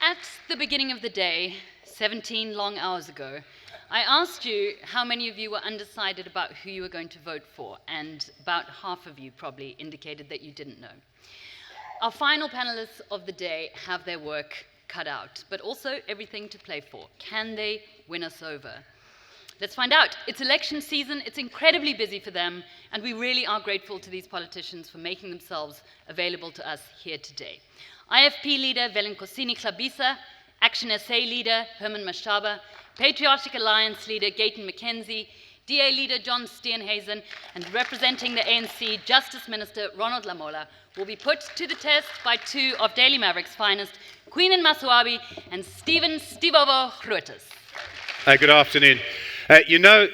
At the beginning of the day, 17 long hours ago, I asked you how many of you were undecided about who you were going to vote for, and about half of you probably indicated that you didn't know. Our final panelists of the day have their work cut out, but also everything to play for. Can they win us over? Let's find out. It's election season, it's incredibly busy for them, and we really are grateful to these politicians for making themselves available to us here today. IFP leader Velenkosini Hlabisa, Action SA leader Herman Mashaba, Patriotic Alliance leader Gayton McKenzie, DA leader John Steenhuisen, and representing the ANC Justice Minister Ronald Lamola will be put to the test by two of Daily Maverick's finest, Queen Maswabi and Stephen Stivovo Grootes. Good afternoon.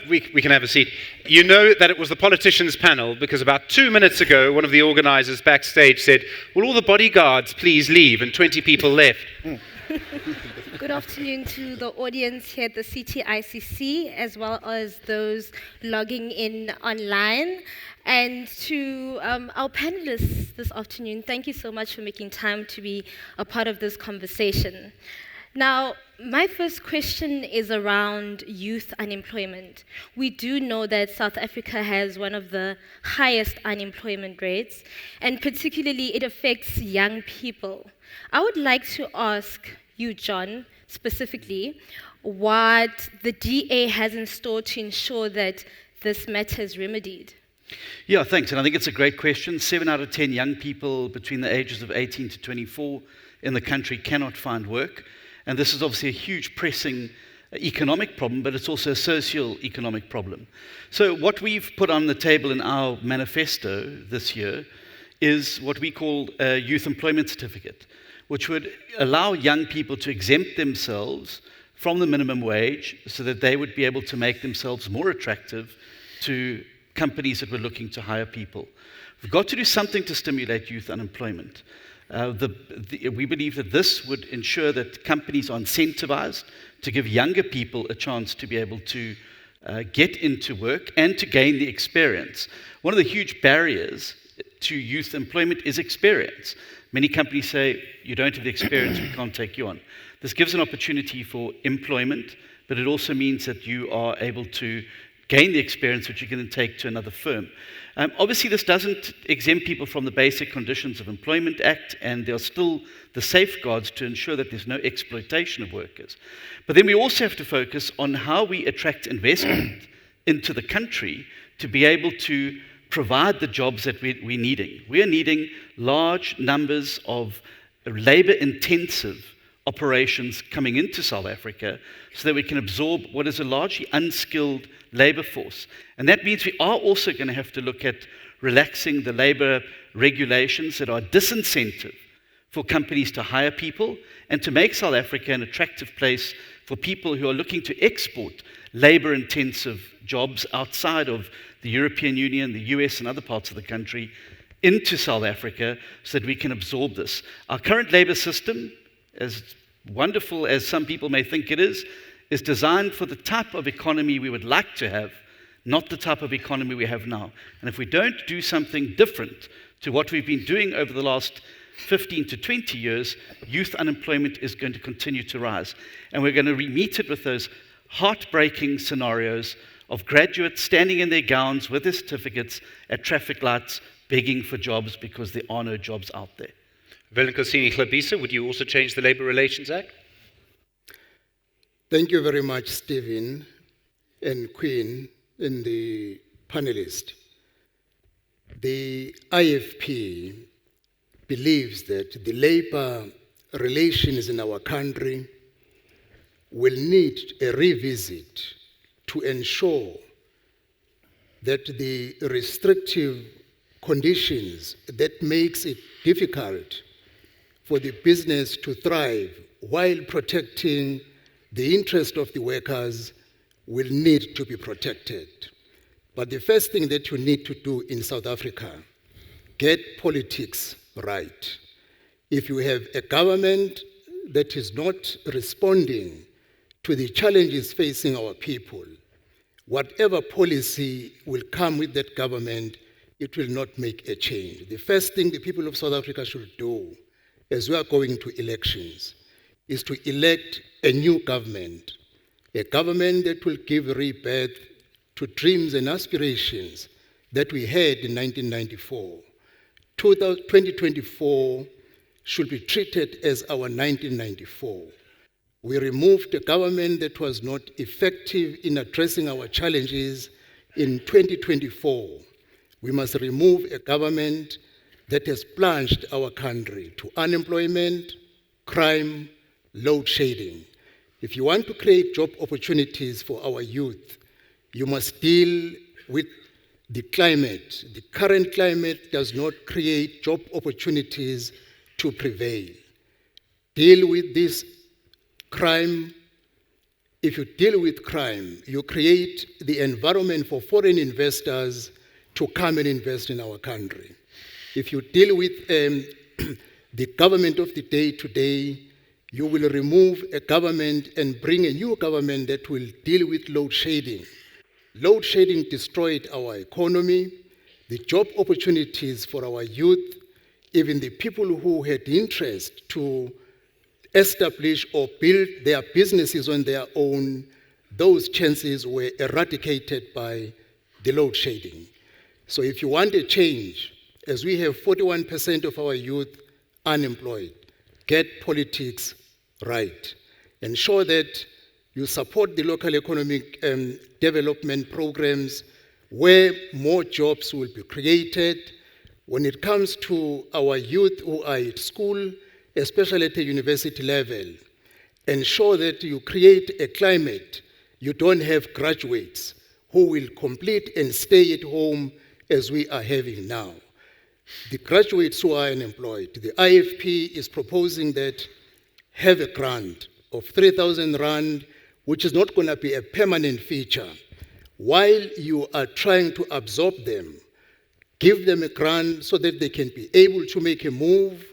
We can have a seat. You know that it was the politicians' panel because about 2 minutes ago, one of the organisers backstage said, "Will all the bodyguards please leave?" And 20 people left. Good afternoon to the audience here at the CTICC, as well as those logging in online. And to our panelists this afternoon, thank you so much for making time to be a part of this conversation. Now, my first question is around youth unemployment. We do know that South Africa has one of the highest unemployment rates, and particularly it affects young people. I would like to ask you, John, specifically, what the DA has in store to ensure that this matter is remedied. Yeah, thanks. And I think it's a great question. 7 out of 10 young people between the ages of 18 to 24 in the country cannot find work. And this is obviously a huge pressing economic problem, but it's also a socio-economic problem. So what we've put on the table in our manifesto this year is what we call a youth employment certificate, which would allow young people to exempt themselves from the minimum wage so that they would be able to make themselves more attractive to companies that were looking to hire people. We've got to do something to stimulate youth unemployment. We believe that this would ensure that companies are incentivized to give younger people a chance to be able to get into work and to gain the experience. One of the huge barriers to youth employment is experience. Many companies say, you don't have the experience, we can't take you on. This gives an opportunity for employment, but it also means that you are able to gain the experience which you can then take to another firm. Obviously, this doesn't exempt people from the Basic Conditions of Employment Act, and there are still the safeguards to ensure that there's no exploitation of workers. But then we also have to focus on how we attract investment into the country to be able to provide the jobs that we're needing. We are needing large numbers of labor-intensive operations coming into South Africa so that we can absorb what is a largely unskilled labor force. And that means we are also going to have to look at relaxing the labor regulations that are disincentive for companies to hire people and to make South Africa an attractive place for people who are looking to export labor-intensive jobs outside of the European Union, the US, and other parts of the country into South Africa so that we can absorb this. Our current labor system, as wonderful as some people may think it is designed for the type of economy we would like to have, not the type of economy we have now. And if we don't do something different to what we've been doing over the last 15 to 20 years, youth unemployment is going to continue to rise. And we're going to meet it with those heartbreaking scenarios of graduates standing in their gowns with their certificates at traffic lights begging for jobs because there are no jobs out there. Velenkosini Hlabisa, would you also change the Labour Relations Act? Thank you very much, Stephen and Queen and the panelists. The IFP believes that the labor relations in our country will need a revisit to ensure that the restrictive conditions that makes it difficult for the business to thrive while protecting the interest of the workers will need to be protected. But the first thing that you need to do in South Africa, get politics right. If you have a government that is not responding to the challenges facing our people, whatever policy will come with that government, it will not make a change. The first thing the people of South Africa should do as we are going to elections is to elect a new government, a government that will give rebirth to dreams and aspirations that we had in 1994. 2024 should be treated as our 1994. We removed a government that was not effective in addressing our challenges. In 2024, we must remove a government that has plunged our country to unemployment, crime, load shedding. If you want to create job opportunities for our youth, you must deal with the climate. The current climate does not create job opportunities to prevail. Deal with this crime. If you deal with crime, you create the environment for foreign investors to come and invest in our country. If you deal with the government of the day today, you will remove a government and bring a new government that will deal with load shedding. Load shedding destroyed our economy, the job opportunities for our youth, even the people who had interest to establish or build their businesses on their own, those chances were eradicated by the load shedding. So if you want a change, as we have 41% of our youth unemployed, get politics right. Ensure that you support the local economic development programs where more jobs will be created. When it comes to our youth who are at school, especially at the university level, ensure that you create a climate. You don't have graduates who will complete and stay at home as we are having now. The graduates who are unemployed, the IFP is proposing that have a grant of 3,000 Rand, which is not going to be a permanent feature. While you are trying to absorb them, give them a grant so that they can be able to make a move,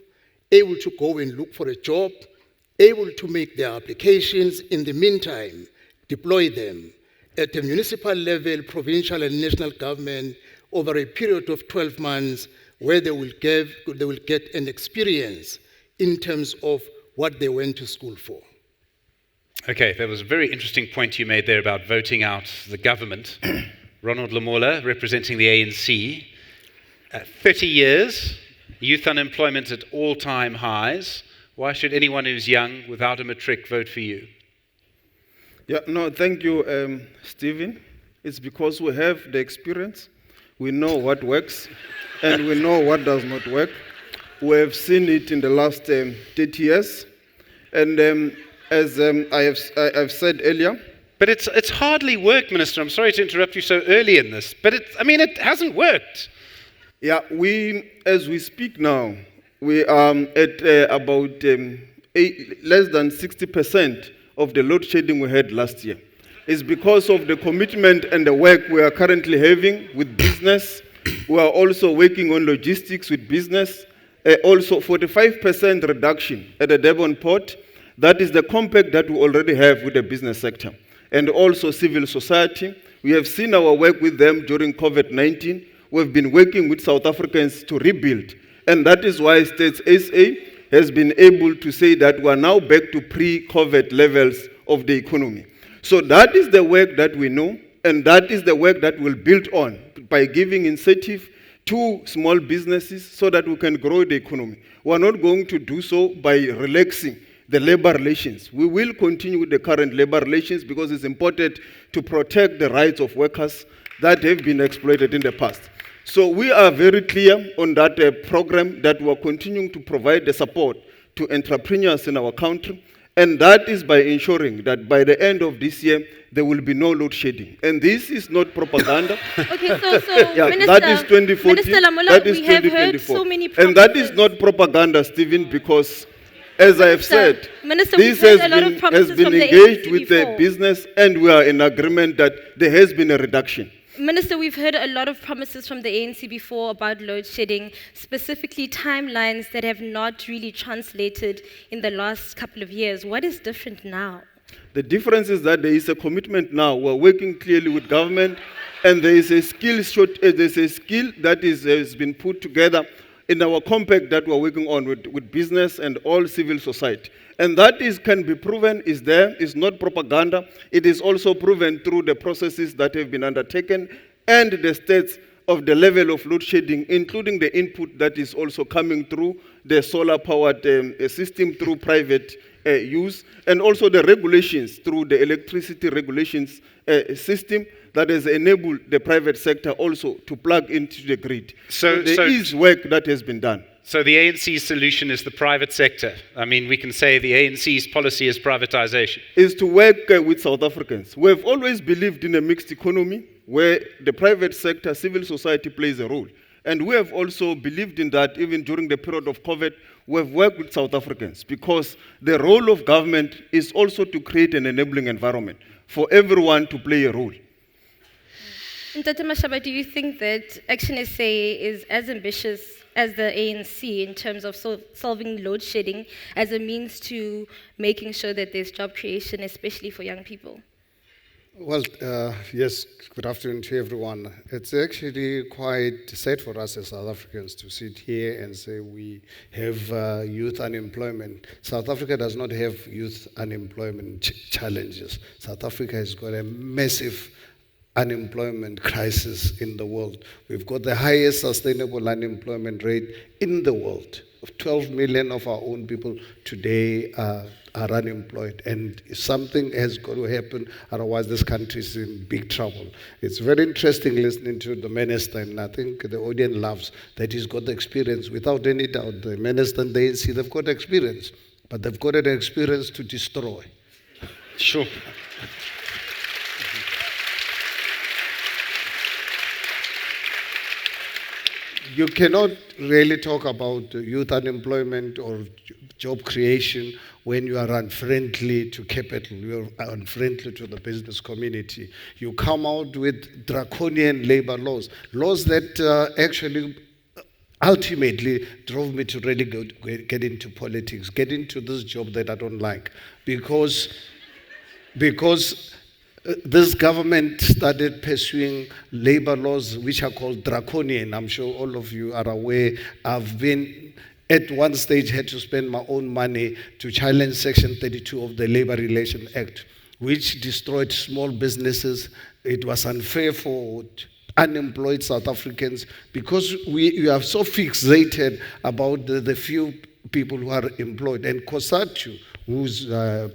able to go and look for a job, able to make their applications. In the meantime, deploy them at the municipal level, provincial and national government over a period of 12 months where they will get an experience in terms of what they went to school for. Okay, there was a very interesting point you made there about voting out the government. Ronald Lamola, representing the ANC. 30 years, youth unemployment at all-time highs. Why should anyone who's young, without a matric, vote for you? Yeah, no, thank you, Stephen. It's because we have the experience. We know what works, and we know what does not work. We have seen it in the last 30 years. And as I've said earlier, but it's hardly worked, Minister. I'm sorry to interrupt you so early in this, but it hasn't worked. Yeah, as we speak now, we are at about less than 60% of the load shedding we had last year. It's because of the commitment and the work we are currently having with business. We are also working on logistics with business. Also 45% reduction at the Devon port. That is the compact that we already have with the business sector. And also civil society. We have seen our work with them during COVID-19. We've been working with South Africans to rebuild. And that is why States SA has been able to say that we are now back to pre-COVID levels of the economy. So that is the work that we know, and that is the work that we'll build on by giving incentive to small businesses so that we can grow the economy. We are not going to do so by relaxing the labor relations. We will continue with the current labor relations because it's important to protect the rights of workers that have been exploited in the past. So we are very clear on that program that we are continuing to provide the support to entrepreneurs in our country, and that is by ensuring that by the end of this year, there will be no load shedding. And this is not propaganda. Okay, so Yeah, Minister, that is 2040, Minister Lamola, that is we have 2024. heard so many promises. And that is not propaganda, Stephen, because as I have said, Minister, this we've heard has a lot of been promises from the engaged ANC with the before. business, and we are in agreement that there has been a reduction. Minister, we've heard a lot of promises from the ANC before about load shedding, specifically timelines that have not really translated in the last couple of years. What is different now? The difference is that there is a commitment now. We're working clearly with government, and there is a skill that has been put together in our compact that we're working on with business and all civil society. And that can be proven, is there, is not propaganda. It is also proven through the processes that have been undertaken and the states of the level of load shedding, including the input that is also coming through the solar-powered system through private use, and also the regulations through the electricity regulations system that has enabled the private sector also to plug into the grid. So there is work that has been done. So the ANC's solution is the private sector. I mean, we can say the ANC's policy is privatization. Is to work with South Africans. We have always believed in a mixed economy where the private sector, civil society plays a role. And we have also believed in that even during the period of COVID. We have worked with South Africans because the role of government is also to create an enabling environment for everyone to play a role. Ntate Mashaba, do you think that Action SA is as ambitious as the ANC in terms of solving load shedding as a means to making sure that there's job creation, especially for young people? Well, yes, good afternoon to everyone. It's actually quite sad for us as South Africans to sit here and say we have youth unemployment. South Africa does not have youth unemployment challenges. South Africa has got a massive unemployment crisis in the world. We've got the highest sustainable unemployment rate in the world. 12 million of our own people today are unemployed, and something has got to happen, otherwise this country is in big trouble. It's very interesting listening to the minister, and I think the audience loves that he's got the experience. Without any doubt, the minister and the ANC, they've got experience, but they've got an experience to destroy. Sure. You cannot really talk about youth unemployment or job creation when you are unfriendly to capital, you are unfriendly to the business community. You come out with draconian labor laws that actually ultimately drove me to really get into politics, get into this job that I don't like, because this government started pursuing labor laws which are called draconian. I'm sure all of you are aware. I've been at one stage had to spend my own money to challenge Section 32 of the Labor Relations Act, which destroyed small businesses. It was unfair for unemployed South Africans because we are so fixated about the few people who are employed. And COSATU, who's a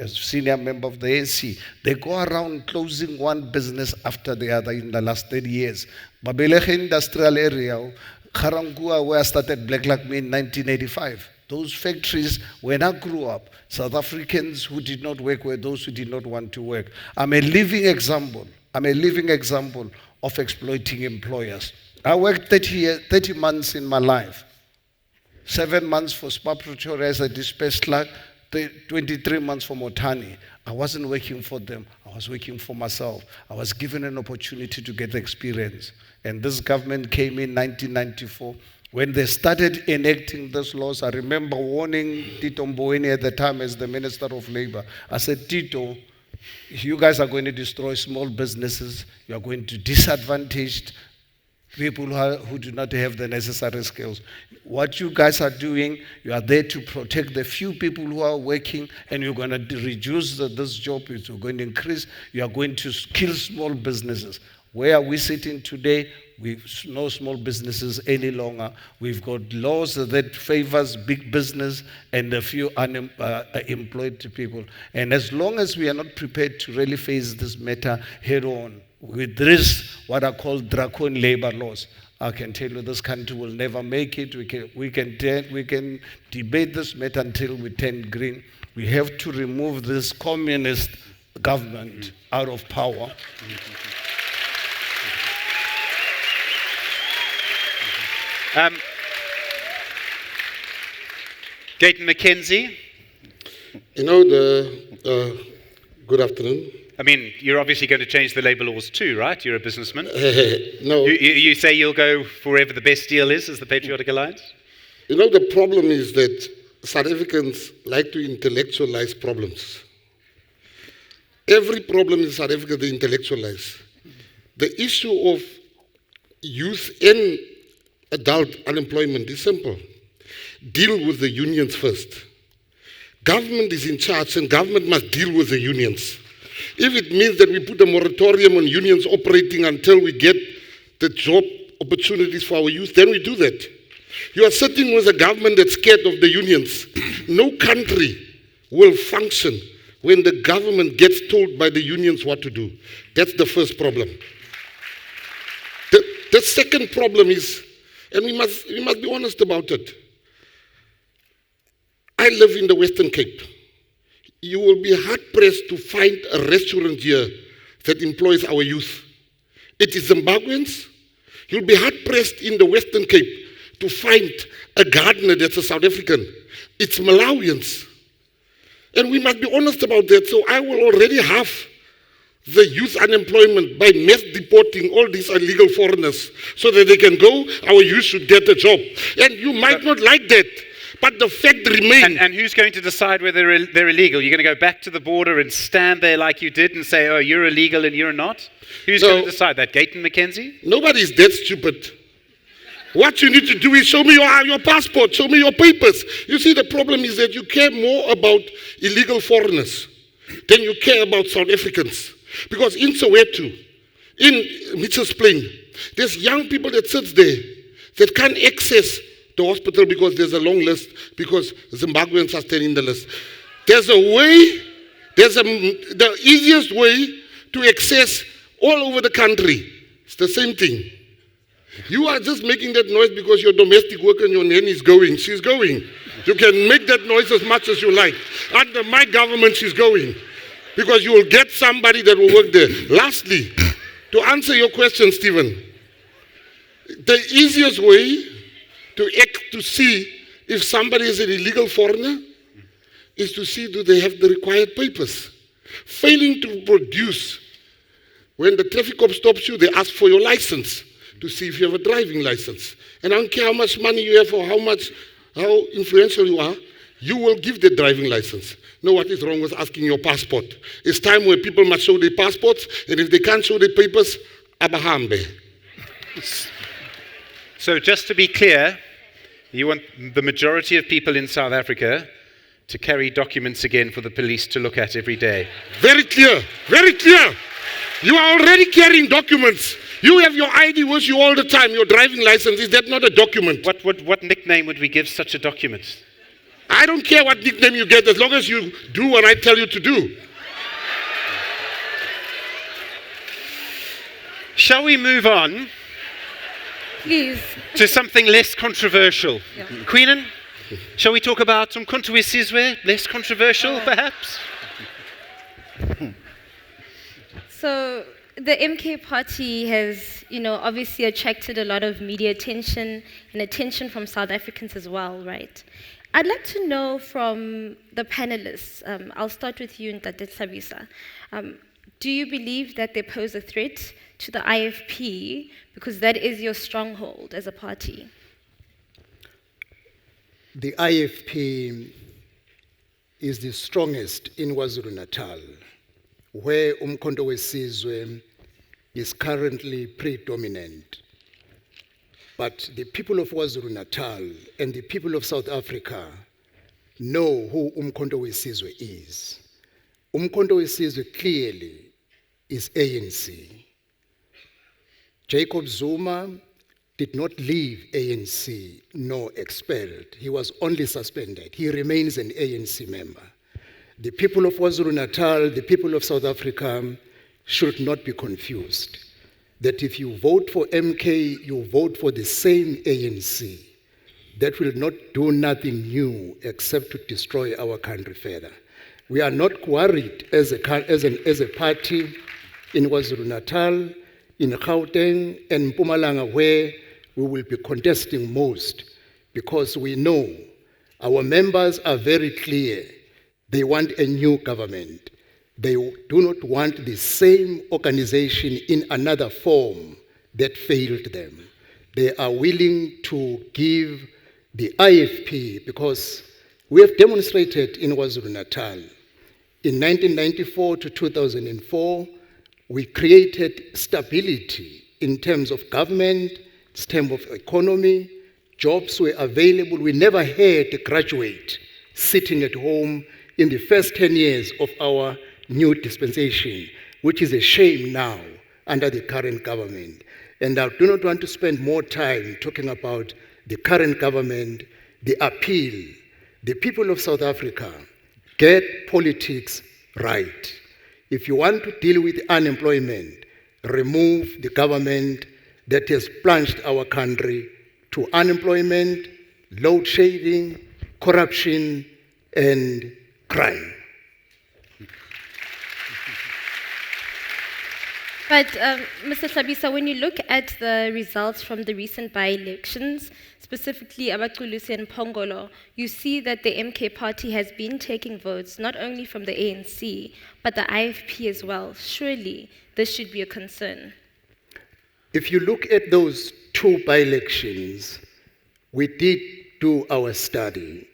senior member of the ANC, they go around closing one business after the other in the last 30 years. Babelege industrial area, Karangua, where I started Black Lakme in 1985. Those factories, when I grew up, South Africans who did not work were those who did not want to work. I'm a living example of exploiting employers. I worked 30 months in my life. 7 months for Spa Pretoria as a dispatch clerk, 23 months for Motani. I wasn't working for them. I was working for myself. I was given an opportunity to get experience. And this government came in 1994. When they started enacting these laws, I remember warning Tito Mboweni at the time as the Minister of Labor. I said, Tito, you guys are going to destroy small businesses. You are going to disadvantage people who do not have the necessary skills. What you guys are doing, you are there to protect the few people who are working, and you're going to reduce this job. You're going to increase. You are going to kill small businesses. Where are we sitting today? We've no small businesses any longer. We've got laws that favors big business and a few unemployed people. And as long as we are not prepared to really face this matter head on, with this, what I call draconian labor laws, I can tell you this country will never make it. We can debate this matter until we turn green. We have to remove this communist government out of power. Gayton McKenzie. You know, good afternoon. I mean, you're obviously going to change the labor laws too, right? You're a businessman. No. You say you'll go for wherever the best deal is as the Patriotic Alliance? You know, the problem is that South Africans like to intellectualize problems. Every problem in South Africa they intellectualize. The issue of youth and adult unemployment is simple. Deal with the unions first. Government is in charge and government must deal with the unions. If it means that we put a moratorium on unions operating until we get the job opportunities for our youth, then we do that. You are sitting with a government that's scared of the unions. No country will function when the government gets told by the unions what to do. That's the first problem. The second problem is, and we must be honest about it. I live in the Western Cape. You will be hard-pressed to find a restaurant here that employs our youth. It is Zimbabweans. You'll be hard-pressed in the Western Cape to find a gardener that's a South African. It's Malawians. And we must be honest about that. So I will already have the youth unemployment by mass deporting all these illegal foreigners so that they can go, our youth should get a job. And you might not like that, but the fact remains. And who's going to decide whether they're illegal? You're going to go back to the border and stand there like you did and say, oh, you're illegal and you're not? Who's going to decide that? Gayton McKenzie? Nobody's that stupid. What you need to do is show me your passport, show me your papers. You see, the problem is that you care more about illegal foreigners than you care about South Africans. Because in Soweto, in Mitchell's Plain, there's young people that sits there that can't access the hospital because there's a long list, because Zimbabweans are standing in the list. There's a way, the easiest way to access all over the country. It's the same thing. You are just making that noise because your domestic worker and your nanny is going. She's going. You can make that noise as much as you like. Under my government, she's going. Because you will get somebody that will work there. Lastly, to answer your question, Stephen, the easiest way to see if somebody is an illegal foreigner is to see do they have the required papers. Failing to produce, when the traffic cop stops you, they ask for your license to see if you have a driving license. And I don't care how much money you have or how influential you are, you will give the driving license. No, what is wrong with asking your passport? It's time where people must show their passports, and if they can't show their papers, abahambe. So just to be clear, you want the majority of people in South Africa to carry documents again for the police to look at every day? Very clear, very clear. You are already carrying documents. You have your ID with you all the time, your driving license. Is that not a document? What nickname would we give such a document? I don't care what nickname you get as long as you do what I tell you to do. Shall we move on? Please. To something less controversial. Yeah. Queenan, shall we talk about Umkhonto we Sizwe? Less controversial, perhaps? So the MK party has, obviously attracted a lot of media attention and attention from South Africans as well, right? I'd like to know from the panelists, I'll start with you, Ntate Thabisa. Do you believe that they pose a threat to the IFP because that is your stronghold as a party? The IFP is the strongest in KwaZulu-Natal, where Umkhonto we Sizwe is currently predominant. But the people of KwaZulu-Natal and the people of South Africa know who Umkhonto we Sizwe is. Umkhonto we Sizwe clearly is ANC. Jacob Zuma did not leave ANC nor expelled. He was only suspended. He remains an ANC member. The people of KwaZulu-Natal, the people of South Africa should not be confused. That if you vote for MK, you vote for the same ANC. That will not do nothing new except to destroy our country further. We are not worried as a party in KwaZulu-Natal, in Gauteng and Mpumalanga, where we will be contesting most, because we know our members are very clear. They want a new government. They do not want the same organization in another form that failed them. They are willing to give the IFP, because we have demonstrated in KwaZulu-Natal. In 1994 to 2004, we created stability in terms of government in terms of economy, jobs were available. We never had a graduate sitting at home in the first 10 years of our new dispensation, which is a shame now under the current government. And I do not want to spend more time talking about the current government, the appeal. The people of South Africa, get politics right. If you want to deal with unemployment, remove the government that has plunged our country to unemployment, load shedding, corruption, and crime. But, Mr. Hlabisa, when you look at the results from the recent by-elections, specifically Abaqulusi and Pongolo, you see that the MK party has been taking votes not only from the ANC, but the IFP as well. Surely this should be a concern. If you look at those two by-elections, we did do our study.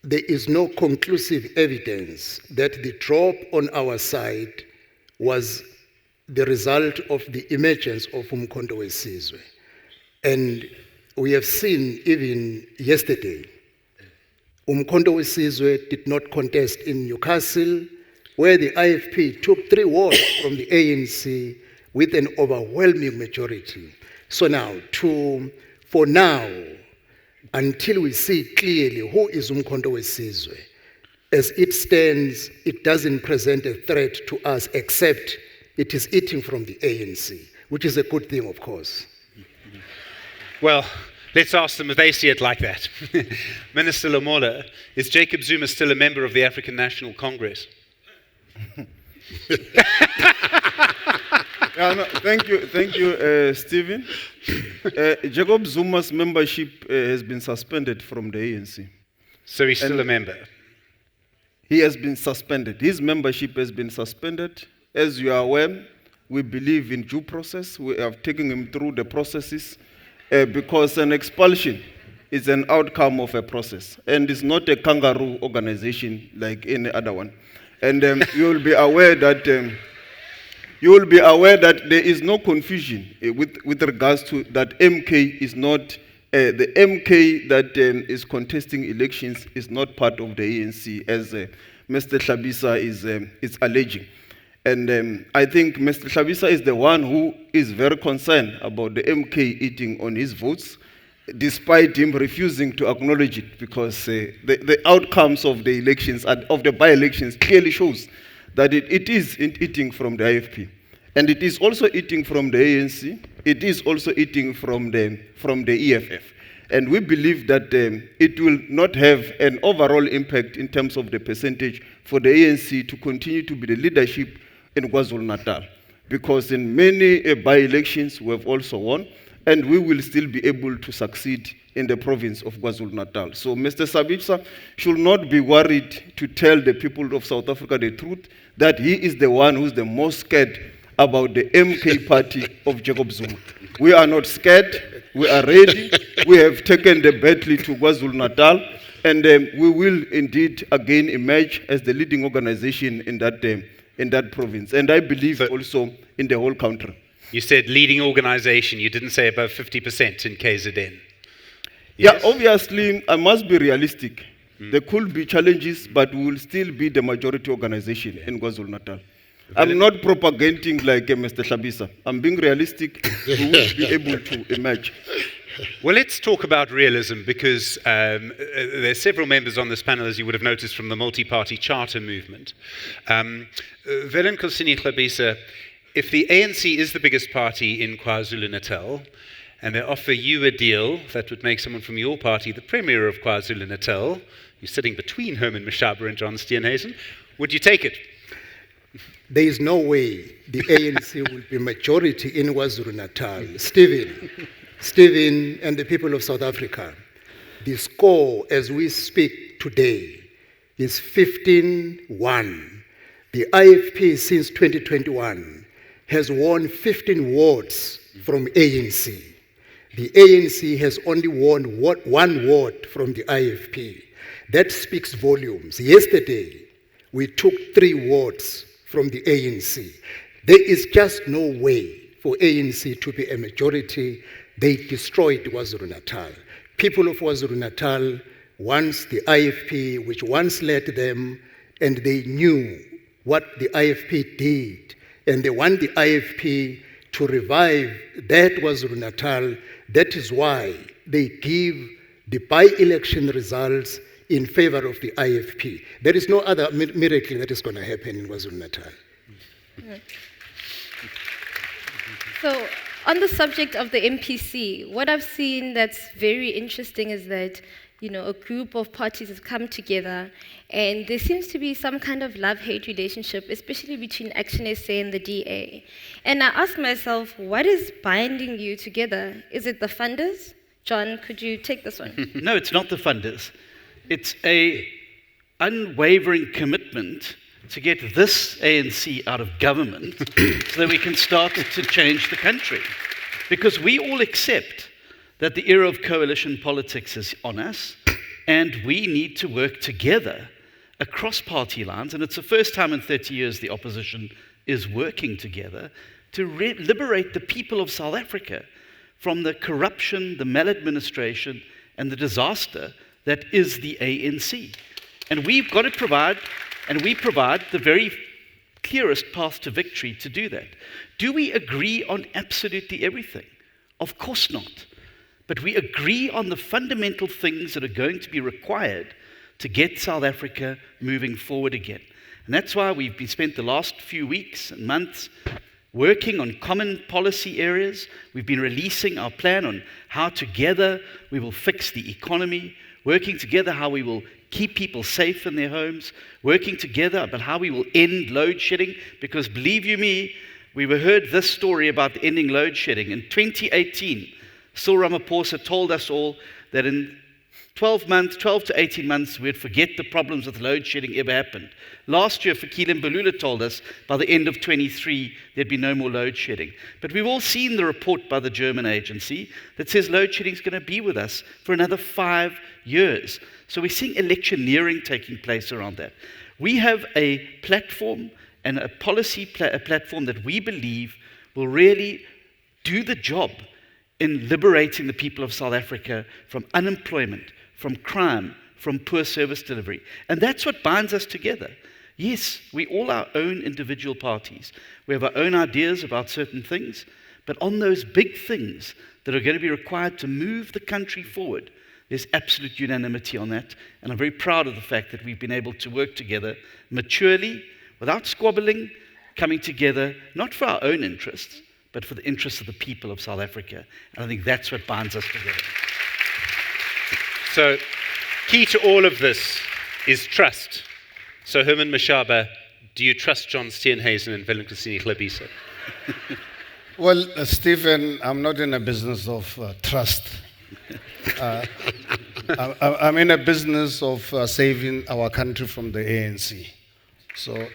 There is no conclusive evidence that the drop on our side was the result of the emergence of Umkhonto weSizwe. And we have seen even yesterday, Umkhonto weSizwe did not contest in Newcastle, where the IFP took 3 wards from the ANC with an overwhelming majority. So now, for now, until we see clearly who is Umkhonto weSizwe, as it stands, it doesn't present a threat to us except it is eating from the ANC, which is a good thing, of course. Well, let's ask them if they see it like that. Minister Lamola, is Jacob Zuma still a member of the African National Congress? Thank you, Stephen. Jacob Zuma's membership has been suspended from the ANC. So he's still a member? He has been suspended. His membership has been suspended. As you are aware, we believe in due process. We have taken him through the processes because an expulsion is an outcome of a process and it's not a kangaroo organization like any other one. And you will be aware that there is no confusion with regards to that MK is not the MK that is contesting elections is not part of the ANC as Mr. Hlabisa is alleging. And I think Mr. Hlabisa is the one who is very concerned about the MK eating on his votes, despite him refusing to acknowledge it, because the outcomes of the elections, of the by-elections, clearly shows that it is eating from the IFP. And it is also eating from the ANC. It is also eating from the EFF. And we believe that it will not have an overall impact in terms of the percentage for the ANC to continue to be the leadership in KwaZulu-Natal, because in many by-elections we have also won, and we will still be able to succeed in the province of KwaZulu-Natal. So Mr. Hlabisa should not be worried to tell the people of South Africa the truth, that he is the one who's the most scared about the MK party of Jacob Zuma. We are not scared, we are ready, we have taken the battle to KwaZulu-Natal, and we will indeed again emerge as the leading organization in that province, and I believe also in the whole country. You said leading organization, you didn't say above 50% in KZN. Yes. Yeah, obviously, I must be realistic. There could be challenges, but we will still be the majority organization in KwaZulu-Natal. I'm not propagating like Mr. Hlabisa. I'm being realistic. We will be able to emerge. Well, let's talk about realism, because there are several members on this panel, as you would have noticed, from the multi-party charter movement. Velenkosini Hlabisa, if the ANC is the biggest party in KwaZulu-Natal, and they offer you a deal that would make someone from your party the Premier of KwaZulu-Natal, you're sitting between Herman Mashaba and John Steenhuisen, would you take it? There is no way the ANC will be majority in KwaZulu-Natal. Stephen and the people of South Africa, the score as we speak today is 15-1. The IFP since 2021 has won 15 wards from ANC. The ANC has only won 1 ward from the IFP. That speaks volumes. Yesterday, we took 3 wards from the ANC. There is just no way for ANC to be a majority they destroyed KwaZulu-Natal. People of KwaZulu-Natal, once the IFP, which once led them, and they knew what the IFP did, and they want the IFP to revive that KwaZulu-Natal. That is why they give the by-election results in favor of the IFP. There is no other miracle that is going to happen in KwaZulu-Natal. So, on the subject of the MPC, what I've seen that's very interesting is that, a group of parties have come together, and there seems to be some kind of love-hate relationship, especially between Action SA and the DA. And I ask myself, what is binding you together? Is it the funders? John, could you take this one? No, it's not the funders. It's a unwavering commitment to get this ANC out of government so that we can start to change the country. Because we all accept that the era of coalition politics is on us, and we need to work together across party lines, and it's the first time in 30 years the opposition is working together to liberate the people of South Africa from the corruption, the maladministration, and the disaster that is the ANC. And we've got to provide, and we provide the very clearest path to victory to do that. Do we agree on absolutely everything? Of course not. But we agree on the fundamental things that are going to be required to get South Africa moving forward again. And that's why we've spent the last few weeks and months working on common policy areas. We've been releasing our plan on how together we will fix the economy, working together how we will keep people safe in their homes, working together about how we will end load shedding, because believe you me, we heard this story about ending load shedding. In 2018, Cyril Ramaphosa told us all that in 12 to 18 months, we'd forget the problems with load shedding ever happened. Last year, Fikile Mbalula told us by the end of 23, there'd be no more load shedding. But we've all seen the report by the German agency that says load shedding is going to be with us for another 5 years. So we're seeing electioneering taking place around that. We have a platform and a policy platform that we believe will really do the job in liberating the people of South Africa from unemployment, from crime, from poor service delivery. And that's what binds us together. Yes, we all our own individual parties. We have our own ideas about certain things, but on those big things that are going to be required to move the country forward, there's absolute unanimity on that. And I'm very proud of the fact that we've been able to work together maturely, without squabbling, coming together, not for our own interests, but for the interests of the people of South Africa. And I think that's what binds us together. So, key to all of this is trust. So, Herman Mashaba, do you trust John Steenhuisen and Willem Kusini Glabisa? Well, Stephen, I'm not in a business of trust. I'm in a business of saving our country from the ANC. So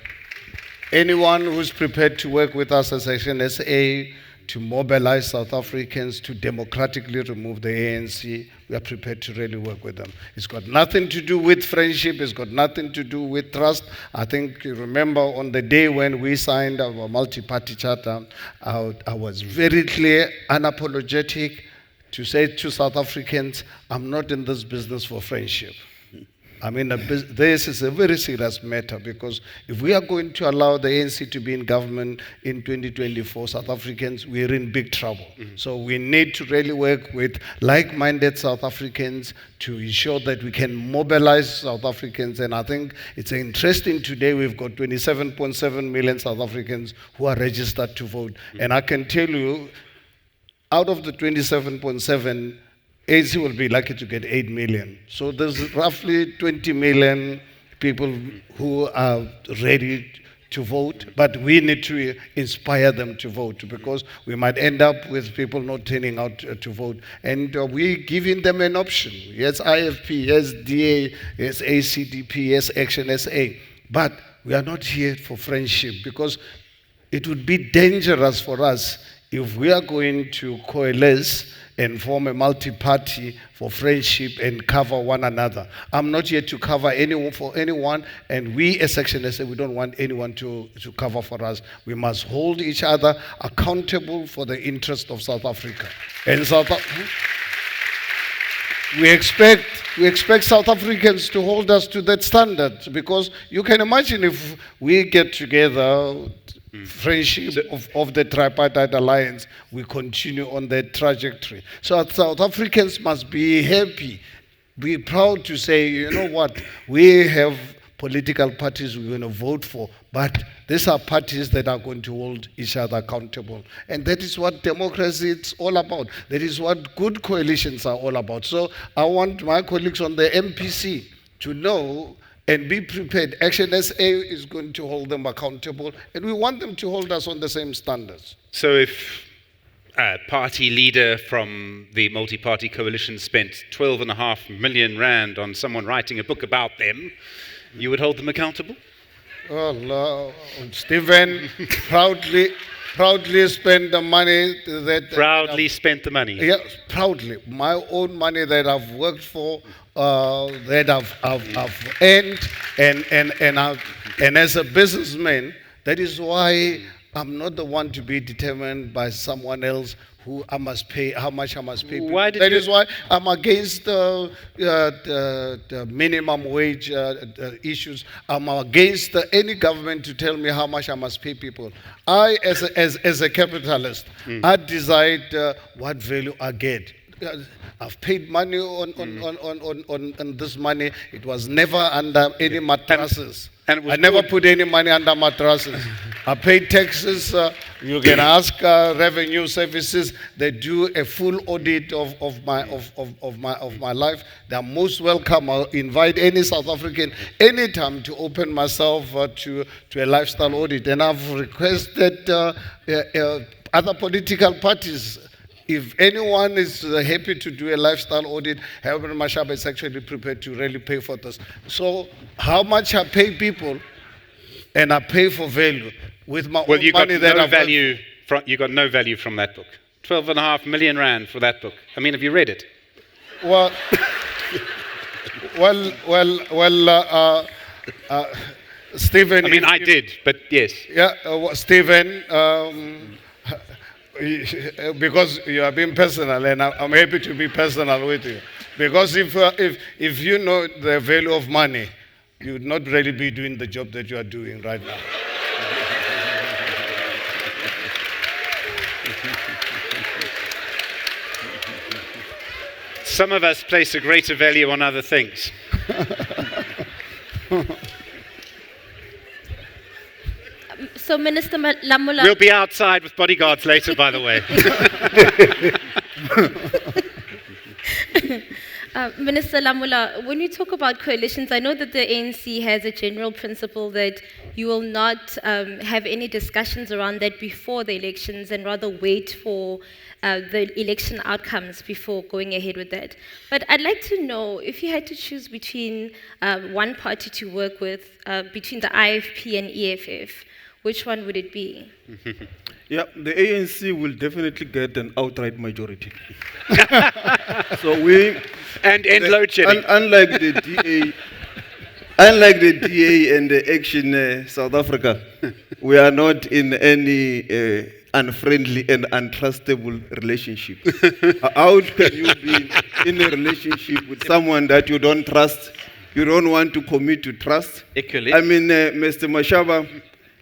anyone who's prepared to work with us as Action SA to mobilize South Africans to democratically remove the ANC, we are prepared to really work with them. It's got nothing to do with friendship. It's got nothing to do with trust. I think you remember on the day when we signed our multi-party charter, I was very clear, unapologetic, to say to South Africans, I'm not in this business for friendship. I mean, this is a very serious matter, because if we are going to allow the ANC to be in government in 2024, South Africans, we're in big trouble. Mm-hmm. So we need to really work with like-minded South Africans to ensure that we can mobilize South Africans. And I think it's interesting today, we've got 27.7 million South Africans who are registered to vote. Mm-hmm. And I can tell you, out of the 27.7, ANC will be lucky to get 8 million. So there's roughly 20 million people who are ready to vote, but we need to inspire them to vote, because we might end up with people not turning out to vote. And we're giving them an option. Yes, IFP, yes, DA, yes, ACDP, yes, Action SA. But we are not here for friendship, because it would be dangerous for us if we are going to coalesce and form a multi-party for friendship and cover one another. I'm not here to cover anyone for anyone, and we as Section SA, we don't want anyone to cover for us. We must hold each other accountable for the interest of South Africa. And we expect South Africans to hold us to that standard, because you can imagine if we get together, friendship of the tripartite alliance, we continue on that trajectory. So South Africans must be happy, be proud to say, you know what, we have political parties we're going to vote for, but these are parties that are going to hold each other accountable. And that is what democracy is all about. That is what good coalitions are all about. So I want my colleagues on the MPC to know and be prepared. Action SA is going to hold them accountable, and we want them to hold us on the same standards. So if a party leader from the multi-party coalition spent 12.5 million rand on someone writing a book about them, you would hold them accountable? Oh, Stephen proudly spent the money that... Proudly spent the money? Yes, proudly. My own money that I've worked for, that I've earned, and as a businessman, that is why I'm not the one to be determined by someone else who I must pay, how much I must pay people. That is why I'm against the minimum wage issues. I'm against any government to tell me how much I must pay people. I, as a capitalist, I decide what value I get. I've paid money on this money. It was never under any mattresses. I never put any money under mattresses. I paid taxes. You can ask Revenue Services. They do a full audit of my life. They are most welcome. I'll invite any South African anytime to open myself to a lifestyle audit. And I've requested other political parties, if anyone is happy to do a lifestyle audit, Herbert Mashaba is actually prepared to really pay for this. So how much I pay people, and I pay for value with my own money that I've you got no value from that book. 12.5 million rand for that book. I mean, have you read it? Well, Stephen. I mean, I did, but yes. Yeah, Stephen. Because you are being personal, and I'm happy to be personal with you. Because if you know the value of money, you would not really be doing the job that you are doing right now. Some of us place a greater value on other things. So, Minister Lamula... We'll be outside with bodyguards later, by the way. Minister Lamula, when you talk about coalitions, I know that the ANC has a general principle that you will not have any discussions around that before the elections and rather wait for the election outcomes before going ahead with that. But I'd like to know, if you had to choose between one party to work with, between the IFP and EFF, which one would it be? Yeah, the ANC will definitely get an outright majority. So and end load shedding. Unlike the DA and the Action South Africa, we are not in any unfriendly and untrustable relationship. How can you be in a relationship with someone that you don't trust? You don't want to commit to trust? Equally. I mean, Mr. Mashaba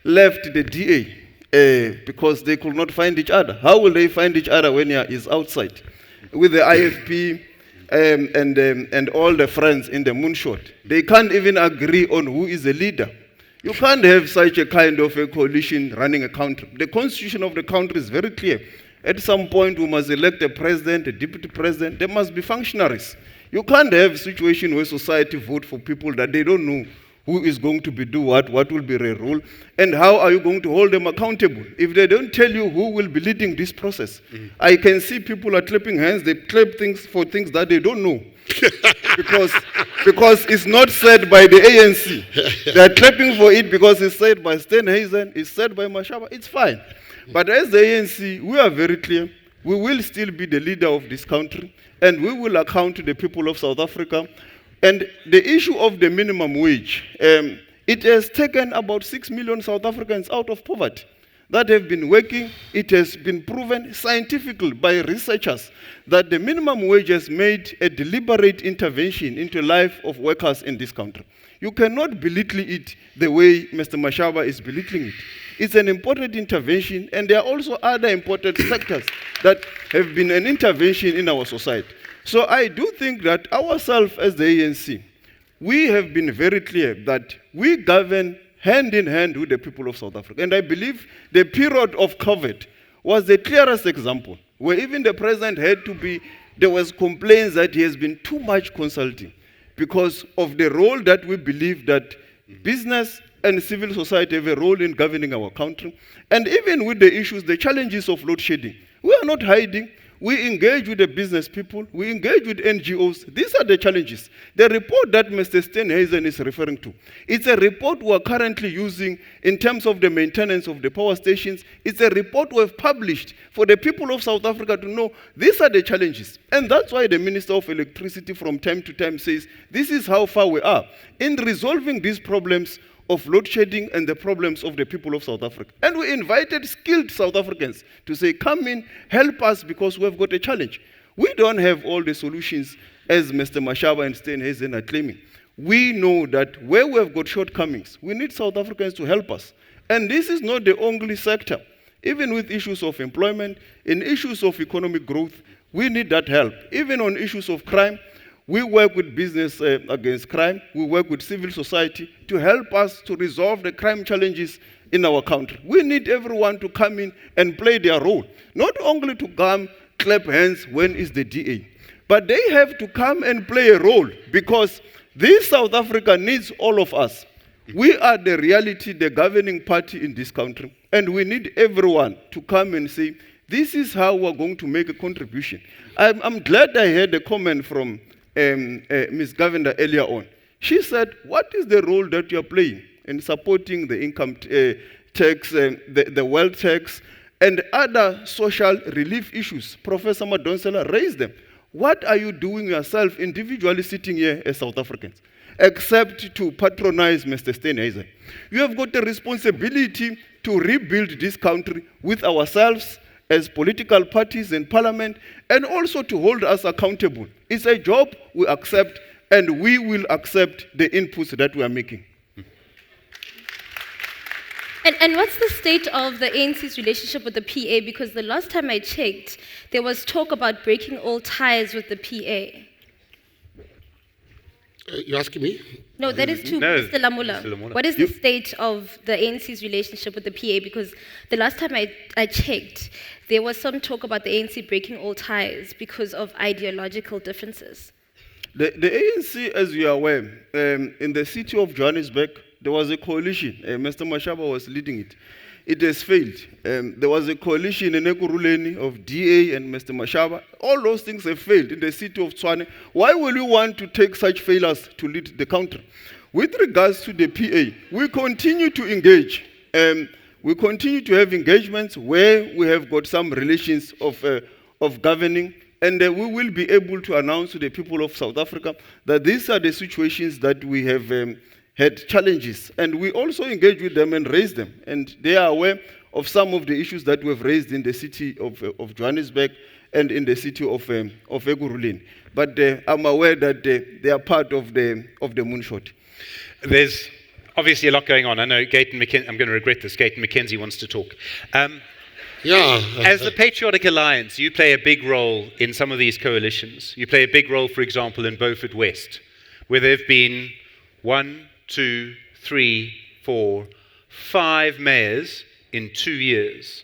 left the DA because they could not find each other. How will they find each other when he is outside? With the IFP and all the friends in the moonshot, they can't even agree on who is the leader. You can't have such a kind of a coalition running a country. The constitution of the country is very clear. At some point, we must elect a president, a deputy president. There must be functionaries. You can't have a situation where society vote for people that they don't know who is going to do what will be their role, and how are you going to hold them accountable if they don't tell you who will be leading this process? I can see people are clapping hands, they clap things for things that they don't know. because it's not said by the ANC. They're clapping for it because it's said by Steenhuisen, it's said by Mashaba, it's fine. But as the ANC, we are very clear. we will still be the leader of this country, and we will account to the people of South Africa. And the issue of the minimum wage, it has taken about 6 million South Africans out of poverty that have been working. It has been proven scientifically by researchers that the minimum wage has made a deliberate intervention into the life of workers in this country. You cannot belittle it the way Mr. Mashaba is belittling it. It's an important intervention, and there are also other important sectors that have been an intervention in our society. So I do think that ourselves as the ANC, we have been very clear that we govern hand in hand with the people of South Africa. And I believe the period of COVID was the clearest example, where even the president had to be, there was complaints that he has been too much consulting because of the role that we believe that business and civil society have a role in governing our country. And even with the issues, the challenges of load shedding, we are not hiding. We engage with the business people. We engage with NGOs. These are the challenges. The report that Mr. Steenhuisen is referring to, it's a report we are currently using in terms of the maintenance of the power stations. It's a report we have published for the people of South Africa to know these are the challenges. And that's why the Minister of Electricity from time to time says, this is how far we are in resolving these problems of load shedding and the problems of the people of South Africa. And we invited skilled South Africans to say, come in, help us, because we've got a challenge. We don't have all the solutions as Mr. Mashaba and Steenhuisen are claiming. We know that where we have got shortcomings, we need South Africans to help us. And this is not the only sector. Even with issues of employment, in issues of economic growth, we need that help. Even on issues of crime, we work with Business Against Crime. We work with civil society to help us to resolve the crime challenges in our country. We need everyone to come in and play their role. Not only to come, clap hands, when is the DA? But they have to come and play a role, because this South Africa needs all of us. We are the reality, the governing party in this country. And we need everyone to come and say, this is how we're going to make a contribution. I'm glad I heard a comment from Ms. Govender earlier on. She said, what is the role that you're playing in supporting the income tax, the wealth tax, and other social relief issues? Professor Madonsela raised them. What are you doing yourself individually sitting here as South Africans, except to patronize Mr. Steenhuisen? You have got a responsibility to rebuild this country with ourselves as political parties in parliament, and also to hold us accountable. It's a job we accept, and we will accept the inputs that we are making. And what's the state of the ANC's relationship with the PA? Because the last time I checked, there was talk about breaking all ties with the PA. You asking me? No, that is to No, Mr. Lamula. Mr. Lamula. What is the state of the ANC's relationship with the PA? Because the last time I checked, there was some talk about the ANC breaking all ties because of ideological differences. The ANC, as you are aware, in the city of Johannesburg, there was a coalition. Mr. Mashaba was leading it. It has failed. There was a coalition in Ekurhuleni of DA and Mr. Mashaba. All those things have failed in the city of Tshwane. Why will you want to take such failures to lead the country? With regards to the PA, we continue to engage. We continue to have engagements where we have got some relations of governing, and we will be able to announce to the people of South Africa that these are the situations that we have had challenges, and we also engage with them and raise them, and they are aware of some of the issues that we've raised in the city of Johannesburg and in the city of Ekurhuleni. But I'm aware that they are part of the moonshot. There's obviously a lot going on. I know Gayton McKenzie, I'm going to regret this, Gayton McKenzie wants to talk. Yeah. As the Patriotic Alliance, you play a big role in some of these coalitions. You play a big role, for example, in Beaufort West, where there have been 1, 2, 3, 4, 5 mayors in 2 years.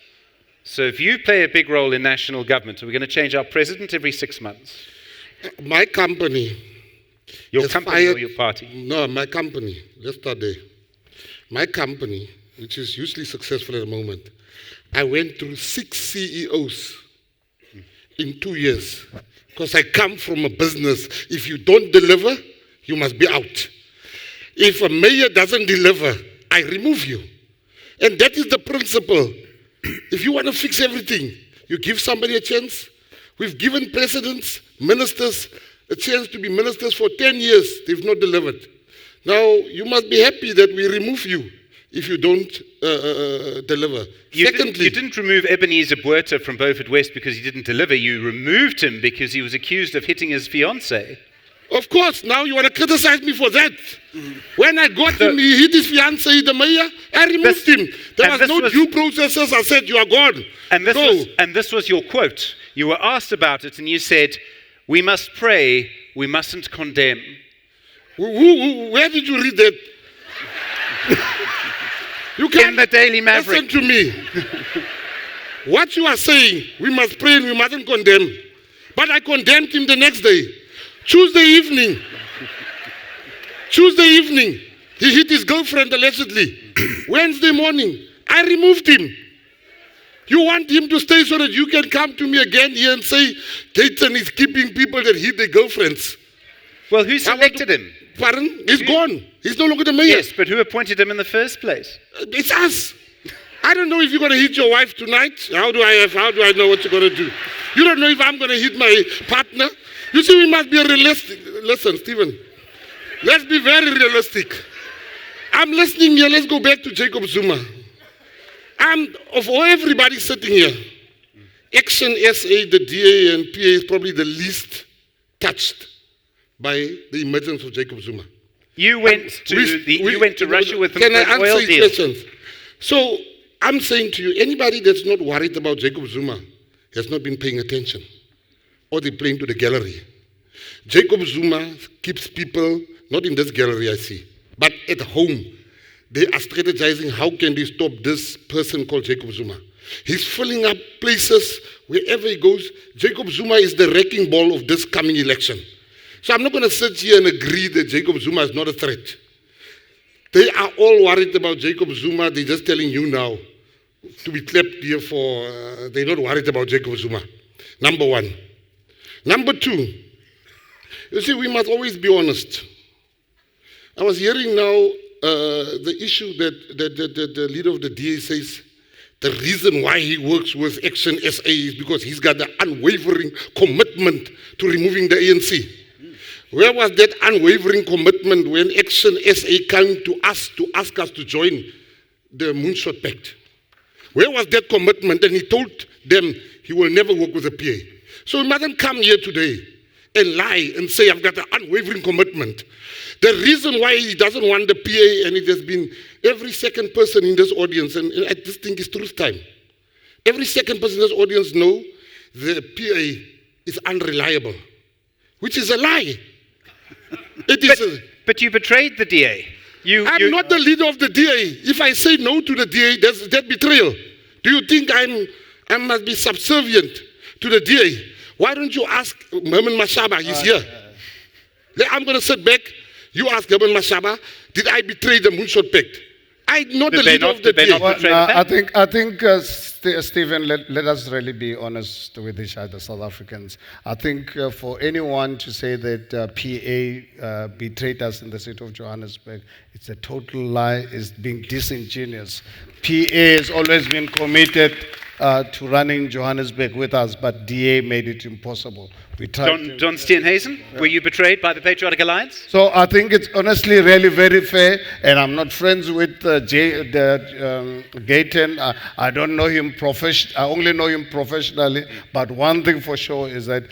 So if you play a big role in national government, are we going to change our president every 6 months? My company. Your company or your party? No, my company. Let's start there. My company, which is hugely successful at the moment, I went through 6 CEOs in 2 years. Because I come from a business. If you don't deliver, you must be out. If a mayor doesn't deliver, I remove you. And that is the principle. If you want to fix everything, You give somebody a chance. We've given presidents, ministers, a chance to be ministers for 10 years. They've not delivered. Now, you must be happy that we remove you if you don't deliver. You Secondly, didn't remove Ebenezer Botha from Beaufort West because he didn't deliver. You removed him because he was accused of hitting his fiancée. of course, now you want to criticize me for that. When I got him, he hit his fiancée, the mayor, I removed him. There was no due processes. I said, you are gone. And this, Go. this was your quote. You were asked about it and you said, we must pray, we mustn't condemn. Where did you read that? You can't In the Daily Maverick. listen to me. What you are saying, we must pray and we mustn't condemn. But I condemned him the next day. Tuesday evening, he hit his girlfriend allegedly. Wednesday morning, I removed him. You want him to stay so that you can come to me again here and say, Gayton is keeping people that hit their girlfriends. Well, who selected him? Pardon? He's gone. He's no longer the mayor. Yes, but who appointed him in the first place? It's us. I don't know if you're going to hit your wife tonight. How do I know what you're going to do? You don't know if I'm going to hit my partner. You see, we must be realistic. Listen, Stephen. Let's be very realistic. I'm listening here. Let's go back to Jacob Zuma. Of everybody sitting here, Action SA, the DA and PA is probably the least touched by the emergence of Jacob Zuma. You went to Russia with him Can I for an oil answer deal. his questions? So I'm saying to you, anybody that's not worried about Jacob Zuma has not been paying attention, or they're playing to the gallery. Jacob Zuma keeps people, not in this gallery I see, but at home. They are strategizing how can they stop this person called Jacob Zuma. He's filling up places wherever he goes. Jacob Zuma is the wrecking ball of this coming election. So I'm not going to sit here and agree that Jacob Zuma is not a threat. They are all worried about Jacob Zuma. They're just telling you now to be clapped here for, they're not worried about Jacob Zuma. Number one. Number two, you see, we must always be honest. I was hearing now the issue that the leader of the DA says the reason why he works with Action SA is because he's got the unwavering commitment to removing the ANC. Where was that unwavering commitment when Action SA came to us to ask us to join the Moonshot Pact? Where was that commitment? And he told them he will never work with the PA. So he mustn't come here today and lie and say, I've got an unwavering commitment. The reason why he doesn't want the PA, and it has been every second person in this audience, and I just think it's truth time. Every second person in this audience know the PA is unreliable, which is a lie. But you betrayed the DA. I'm not the leader of the DA. If I say no to the DA, that's that betrayal. Do you think I must be subservient to the DA? Why don't you ask Herman Mashaba? He's here. I'm going to sit back. You ask Herman Mashaba, did I betray the Moonshot Pact? I'm not the leader of the DA. I think Stephen, let us really be honest with each other, South Africans. I think for anyone to say that PA betrayed us in the city of Johannesburg, it's a total lie. It's being disingenuous. PA has always been committed to running Johannesburg with us, but DA made it impossible. John Steenhuisen, were you betrayed by the Patriotic Alliance? So I think it's honestly really very fair, and I'm not friends with Gayton. I don't know him I only know him professionally, but one thing for sure is that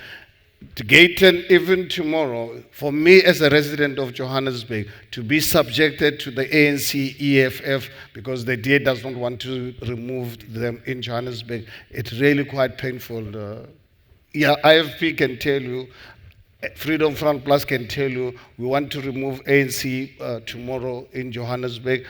Gayton, even tomorrow, for me as a resident of Johannesburg, to be subjected to the ANC EFF because the DA does not want to remove them in Johannesburg, it's really quite painful. IFP can tell you, Freedom Front Plus can tell you, we want to remove ANC tomorrow in Johannesburg.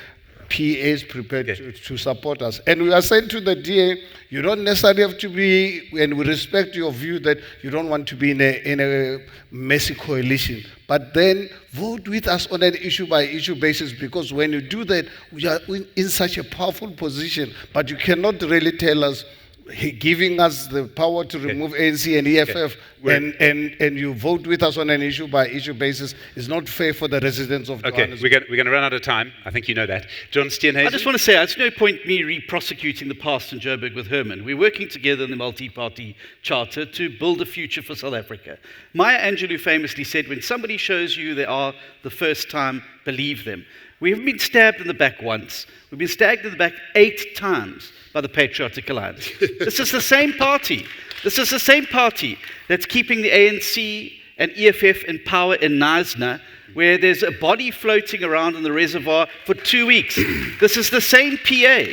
PA is prepared to support us. And we are saying to the DA, you don't necessarily have to be, and we respect your view that you don't want to be in a messy coalition. But then vote with us on an issue-by-issue basis, because when you do that, we are in such a powerful position. But you cannot really tell us giving us the power to remove ANC and EFF, and you vote with us on an issue-by-issue basis is not fair for the residents of Johannesburg. We're going to run out of time. I think you know that. John Steenhuisen. I just want to say, there's no point me re-prosecuting the past in Joburg with Herman. We're working together in the multi-party charter to build a future for South Africa. Maya Angelou famously said, when somebody shows you they are the first time, believe them. We haven't been stabbed in the back once. We've been stabbed in the back 8 times by the Patriotic Alliance. This is the same party. This is the same party that's keeping the ANC and EFF in power in Knysna, where there's a body floating around in the reservoir for 2 weeks. This is the same PA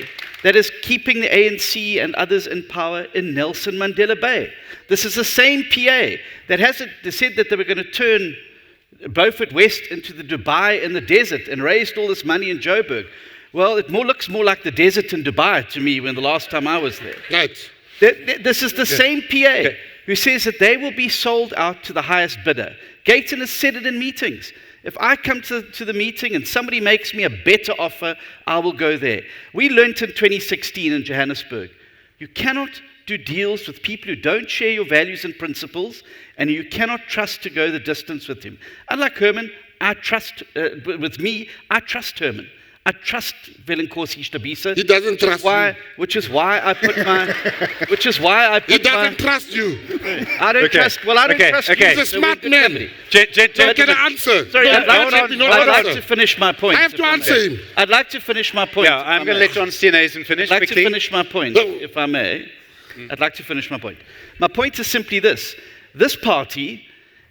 that is keeping the ANC and others in power in Nelson Mandela Bay. This is the same PA that they said that they were going to turn Beaufort West into the Dubai in the desert and raised all this money in Joburg. Well, it looks more like the desert in Dubai to me when the last time I was there. Right. This is the same PA who says that they will be sold out to the highest bidder. Gayton has said it in meetings. If I come to the meeting and somebody makes me a better offer, I will go there. We learned in 2016 in Johannesburg, you cannot do deals with people who don't share your values and principles, and you cannot trust to go the distance with him. Unlike Herman, I trust Herman. I trust Velenkosi Stabisa. He doesn't trust you. Which is why I put my. He doesn't trust you. I don't trust. Well, I don't trust you. He's a smart man. Don't get an answer. Sorry, I'd like to finish my point. I have to answer him. I'd like to finish my point. Yeah, I'm going to let John Steenhuisen finish. I'd like to finish my point, if I may. I'd like to finish my point. My point is simply this. This party,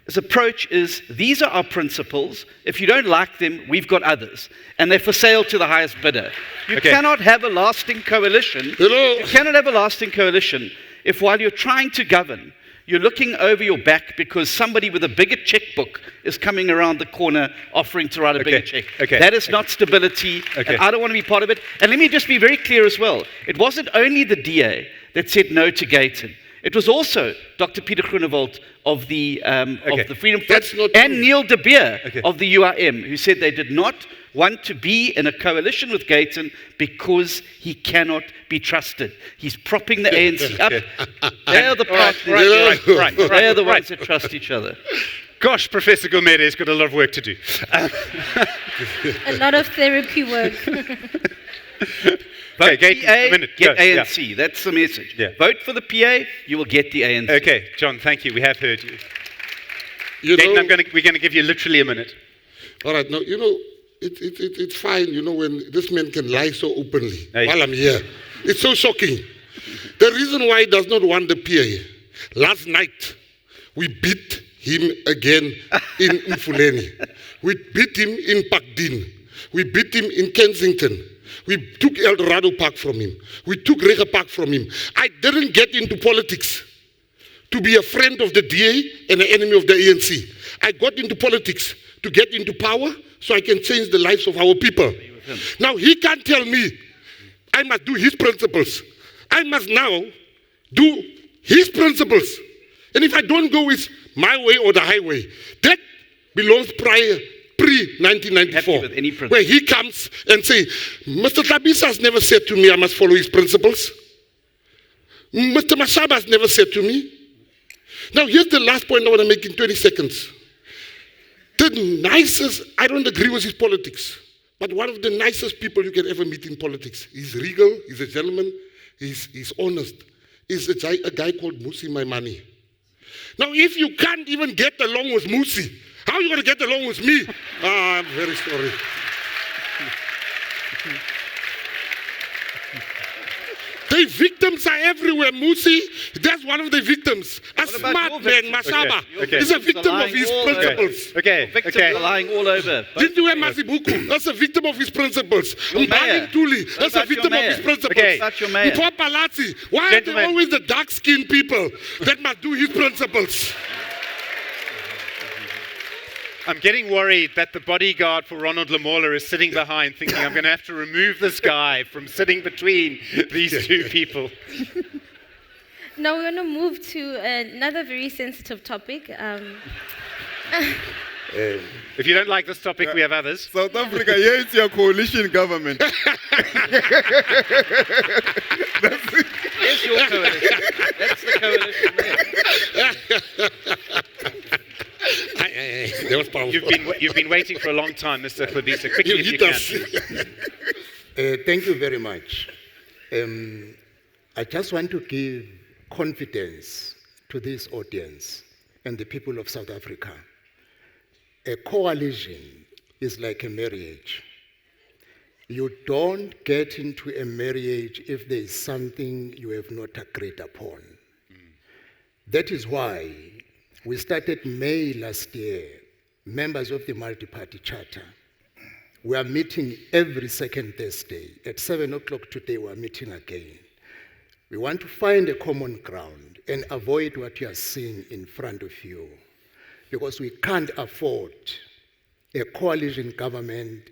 its approach is, these are our principles. If you don't like them, we've got others. And they're for sale to the highest bidder. You cannot have a lasting coalition. You cannot have a lasting coalition if while you're trying to govern, you're looking over your back because somebody with a bigger checkbook is coming around the corner offering to write a bigger check. That is not stability, and I don't want to be part of it. And let me just be very clear as well. It wasn't only the DA that said no to Gayton. It was also Dr. Peter Groenewald of the Freedom Front and Neil de Beer of the UIM, who said they did not want to be in a coalition with Gayton because he cannot be trusted. He's propping the ANC up. They are the partners. They are the ones that trust each other. Gosh, Professor Gumede has got a lot of work to do. A lot of therapy work. Vote Gayton, PA, a minute. get Go. ANC. That's the message. Vote for the PA, you will get the ANC. Okay, John, thank you. We have heard you. Gayton, we're going to give you literally a minute. All right, now, it's fine, when this man can lie so openly while I'm here. It's so shocking. The reason why he does not want the PA, last night, we beat him again in Mfuleni. We beat him in Parkdean. We beat him in Kensington. We took El Dorado Park from him. We took Rega Park from him. I didn't get into politics to be a friend of the DA and an enemy of the ANC. I got into politics to get into power so I can change the lives of our people. Now he can't tell me I must do his principles. I must now do his principles. And if I don't go with my way or the highway, that belongs pre-1994, where he comes and say, Mr. Tabisa has never said to me I must follow his principles. Mr. Mashaba has never said to me. Now here's the last point I want to make in 20 seconds. The nicest, I don't agree with his politics, but one of the nicest people you can ever meet in politics. He's regal, he's a gentleman, he's honest. He's a guy called Musi Maimani. Now if you can't even get along with Musi, how are you going to get along with me? I'm very sorry. The victims are everywhere. Musi, that's one of the victims. A smart man, Mashaba, is a victim of his principles. Victims are lying all over. Dindiwe Masibuku, that's a victim of his principles. Mbali Tuli, that's a victim of his principles. Mpho Palazzi, why are they always the dark-skinned people that must do his principles? I'm getting worried that the bodyguard for Ronald Lamola is sitting behind thinking I'm going to have to remove this guy from sitting between these two people. Now we're going to move to another very sensitive topic. If you don't like this topic, we have others. South Africa, yeah, it's your coalition government. Here's your coalition. That's the coalition there. That was powerful. You've been waiting for a long time, Mr. Khabisa. Quickly, if you can. Thank you very much. I just want to give confidence to this audience and the people of South Africa. A coalition is like a marriage. You don't get into a marriage if there is something you have not agreed upon. That is why we started May last year, members of the Multi-Party Charter. We are meeting every second Thursday. At 7 o'clock today, we are meeting again. We want to find a common ground and avoid what you are seeing in front of you, because we can't afford a coalition government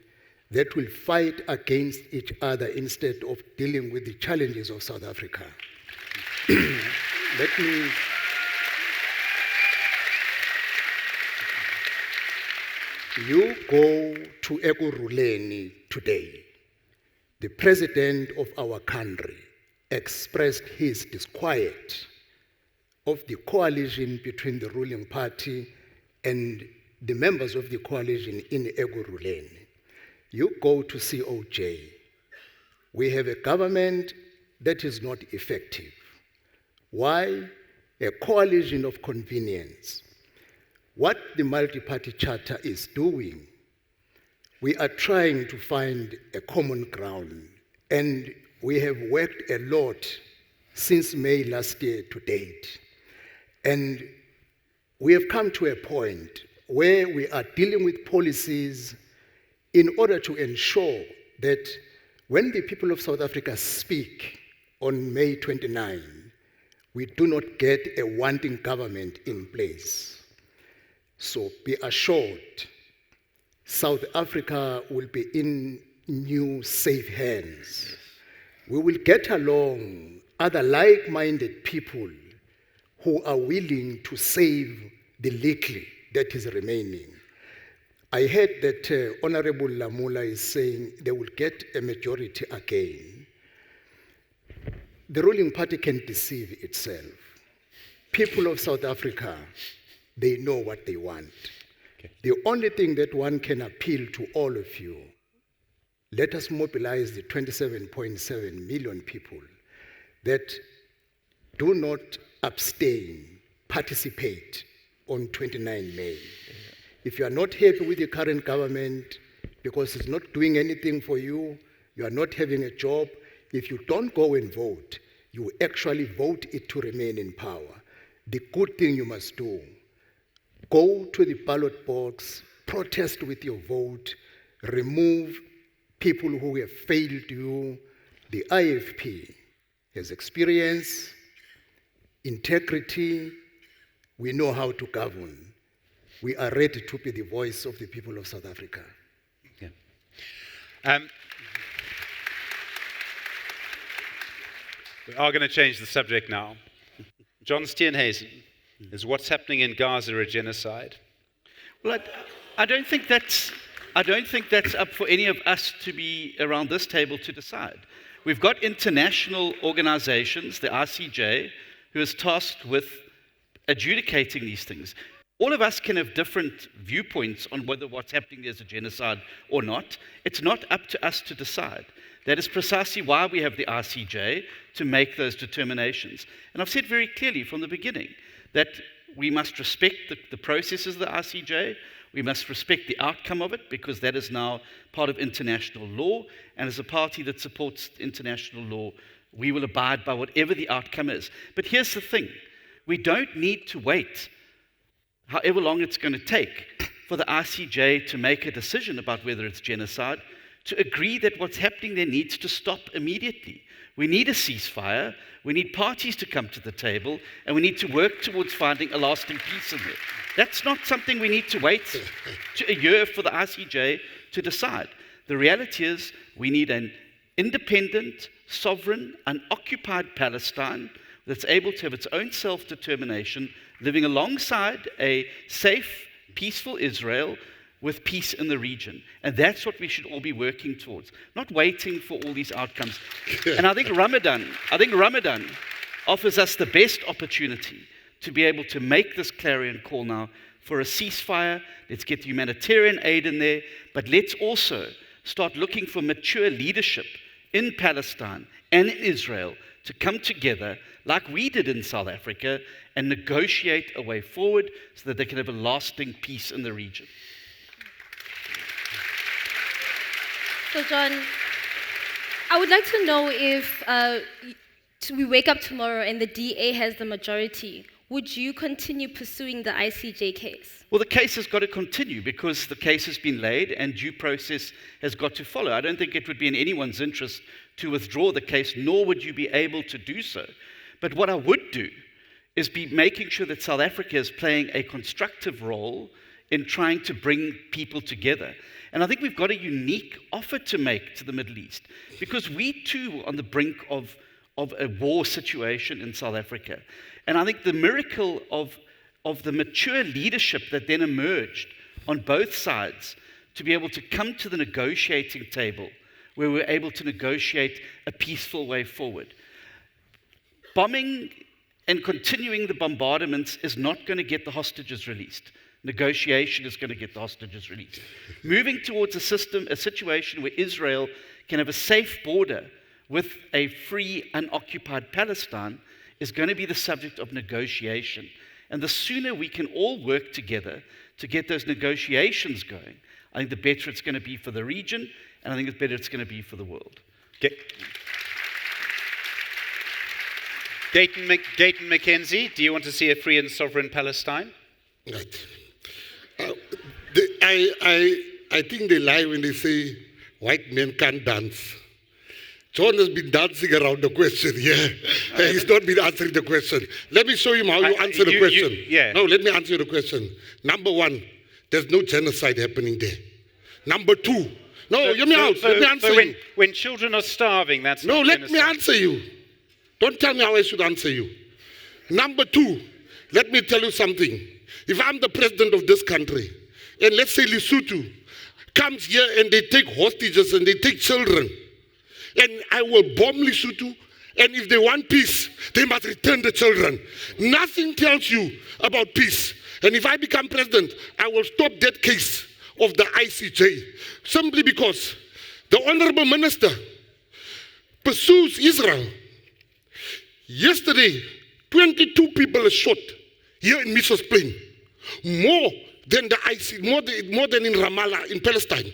that will fight against each other instead of dealing with the challenges of South Africa. You go to Ekurhuleni today. The president of our country expressed his disquiet of the coalition between the ruling party and the members of the coalition in Ekurhuleni. You go to COJ. We have a government that is not effective. Why? A coalition of convenience. What the Multi-Party Charter is doing, we are trying to find a common ground, and we have worked a lot since May last year to date. And we have come to a point where we are dealing with policies in order to ensure that when the people of South Africa speak on May 29, we do not get a wanting government in place. So be assured, South Africa will be in new safe hands. We will get along other like-minded people who are willing to save the little that is remaining. I heard that Honorable Lamula is saying they will get a majority again. The ruling party can deceive itself. People of South Africa, they know what they want. Okay. The only thing that one can appeal to all of you, let us mobilize the 27.7 million people that do not abstain, participate on 29 May. If you are not happy with the current government because it's not doing anything for you, you are not having a job, if you don't go and vote, you actually vote it to remain in power. The good thing you must do, go to the ballot box, protest with your vote, remove people who have failed you. The IFP has experience, integrity, we know how to govern. We are ready to be the voice of the people of South Africa. Yeah. We are going to change the subject now. John Steenhuisen, is what's happening in Gaza a genocide? Well, I don't think that's up for any of us to be around this table to decide. We've got international organizations, the ICJ, who is tasked with adjudicating these things. All of us can have different viewpoints on whether what's happening there is a genocide or not. It's not up to us to decide. That is precisely why we have the ICJ, to make those determinations. And I've said very clearly from the beginning that we must respect the processes of the ICJ. We must respect the outcome of it, because that is now part of international law. And as a party that supports international law, we will abide by whatever the outcome is. But here's the thing. We don't need to wait however long it's going to take for the ICJ to make a decision about whether it's genocide, to agree that what's happening there needs to stop immediately. We need a ceasefire, we need parties to come to the table, and we need to work towards finding a lasting peace in there. That's not something we need to wait a year for the ICJ to decide. The reality is we need an independent, sovereign, unoccupied Palestine that's able to have its own self-determination, living alongside a safe, peaceful Israel with peace in the region. And that's what we should all be working towards, not waiting for all these outcomes. And I think Ramadan offers us the best opportunity to be able to make this clarion call now for a ceasefire. Let's get humanitarian aid in there, but let's also start looking for mature leadership in Palestine and in Israel to come together like we did in South Africa and negotiate a way forward so that they can have a lasting peace in the region. So, John, I would like to know if we wake up tomorrow and the DA has the majority, would you continue pursuing the ICJ case? Well, the case has got to continue because the case has been laid and due process has got to follow. I don't think it would be in anyone's interest to withdraw the case, nor would you be able to do so. But what I would do is be making sure that South Africa is playing a constructive role in trying to bring people together. And I think we've got a unique offer to make to the Middle East because we too are on the brink of a war situation in South Africa. And I think the miracle of the mature leadership that then emerged on both sides to be able to come to the negotiating table where we're able to negotiate a peaceful way forward. Bombing and continuing the bombardments is not going to get the hostages released. Negotiation is going to get the hostages released. Moving towards a situation where Israel can have a safe border with a free, unoccupied Palestine is going to be the subject of negotiation. And the sooner we can all work together to get those negotiations going, I think the better it's going to be for the region, and I think the better it's going to be for the world. Okay. Dayton McKenzie, do you want to see a free and sovereign Palestine? Right. I think they lie when they say white men can't dance. John has been dancing around the question here. He's not been answering the question. Let me show him how you answer the question. No, let me answer the question. Number one, there's no genocide happening there. Number two, hear me out. Let me answer you. When children are starving, that's no, not let genocide. me answer you. Don't tell me how I should answer you. Number two, let me tell you something. If I'm the president of this country, and let's say Lesotho comes here and they take hostages and they take children, and I will bomb Lesotho, and if they want peace, they must return the children. Nothing tells you about peace. And if I become president, I will stop that case of the ICJ, simply because the honorable minister pursues Israel. Yesterday, 22 people are shot here in Mitchell's Plain, more than the ICJ, more than in Ramallah, in Palestine.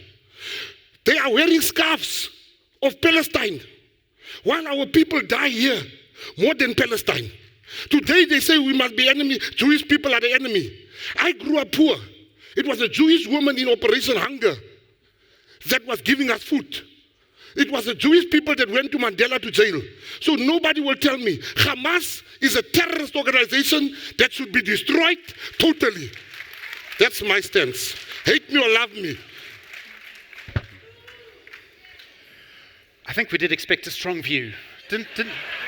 They are wearing scarves of Palestine, while our people die here, more than Palestine. Today they say we must be enemy, Jewish people are the enemy. I grew up poor. It was a Jewish woman in Operation Hunger that was giving us food. It was the Jewish people that went to Mandela to jail. So nobody will tell me Hamas is a terrorist organization that should be destroyed totally. That's my stance. Hate me or love me. I think we did expect a strong view. Didn't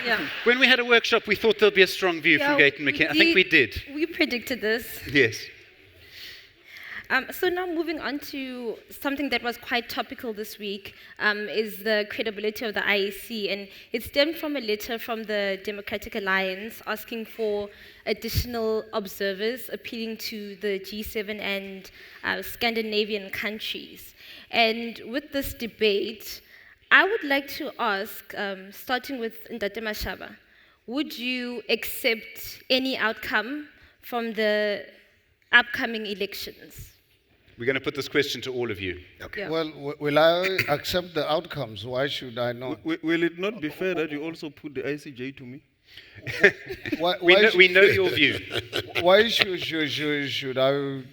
Yeah. When we had a workshop, we thought there'd be a strong view from Dayton McKenzie. I think we did. We predicted this. Yes. So now moving on to something that was quite topical this week is the credibility of the IEC, and it stemmed from a letter from the Democratic Alliance asking for additional observers, appealing to the G7 and Scandinavian countries. And with this debate, I would like to ask, starting with Ndate Mashaba, would you accept any outcome from the upcoming elections? We're going to put this question to all of you. Yeah. Well, will I accept the outcomes? Why should I not? Will it not be fair that you also put the ICJ to me? We know your view. Why should I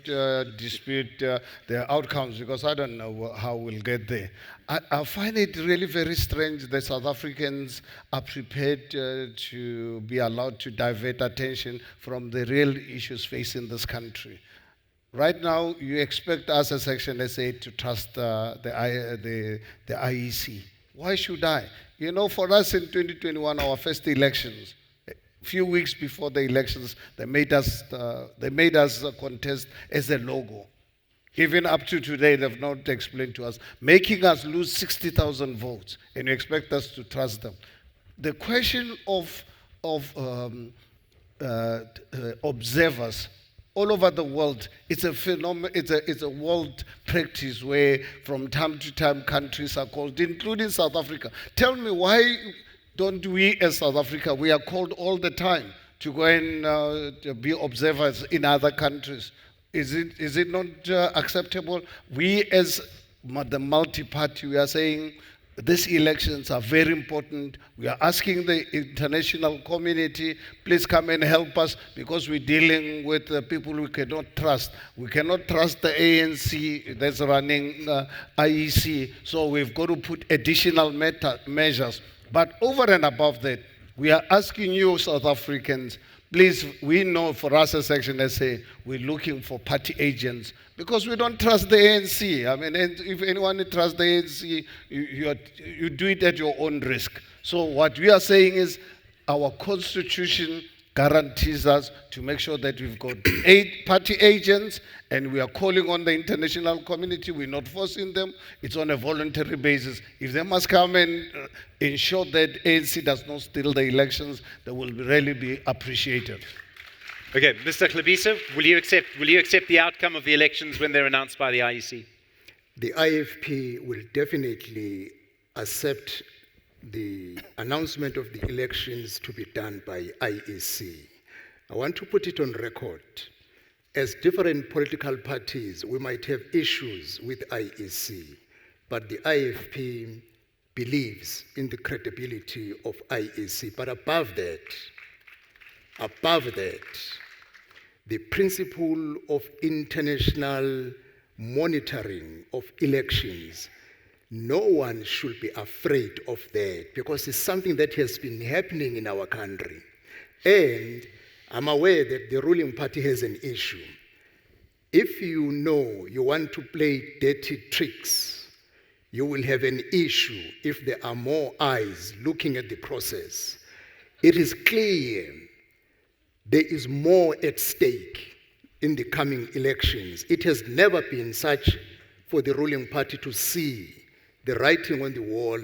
dispute the outcomes? Because I don't know how we'll get there. I find it really very strange that South Africans are prepared to be allowed to divert attention from the real issues facing this country. Right now, you expect us as Section SA to trust the IEC. Why should I? You know, for us in 2021, our first elections, few weeks before the elections, they made us contest as a logo. Even up to today, they've not explained to us, making us lose 60,000 votes, and you expect us to trust them. The question of observers all over the world, it's a phenomenon. It's a world practice where, from time to time, countries are called, including South Africa. Tell me, why don't we, as South Africa, we are called all the time to go and to be observers in other countries? Is it not acceptable? We, as the multi-party, we are saying these elections are very important. We are asking the international community, please come and help us, because we're dealing with people we cannot trust. We cannot trust the ANC that's running IEC, so we've got to put additional measures. But over and above that, we are asking you, South Africans, please, we know for us as Action SA, we're looking for party agents because we don't trust the ANC. I mean, if anyone trusts the ANC, you do it at your own risk. So what we are saying is our constitution guarantees us to make sure that we've got 8 party agents, and we are calling on the international community. We're not forcing them. It's on a voluntary basis. If they must come and ensure that ANC does not steal the elections, that will really be appreciated. Okay, Mr. Hlabisa, will you accept the outcome of the elections when they're announced by the IEC? The IFP will definitely accept the announcement of the elections to be done by IEC. I want to put it on record. As different political parties, we might have issues with IEC, but the IFP believes in the credibility of IEC. But above that, the principle of international monitoring of elections, no one should be afraid of that, because it's something that has been happening in our country. And I'm aware that the ruling party has an issue. If you know you want to play dirty tricks, you will have an issue if there are more eyes looking at the process. It is clear there is more at stake in the coming elections. It has never been such for the ruling party to see the writing on the wall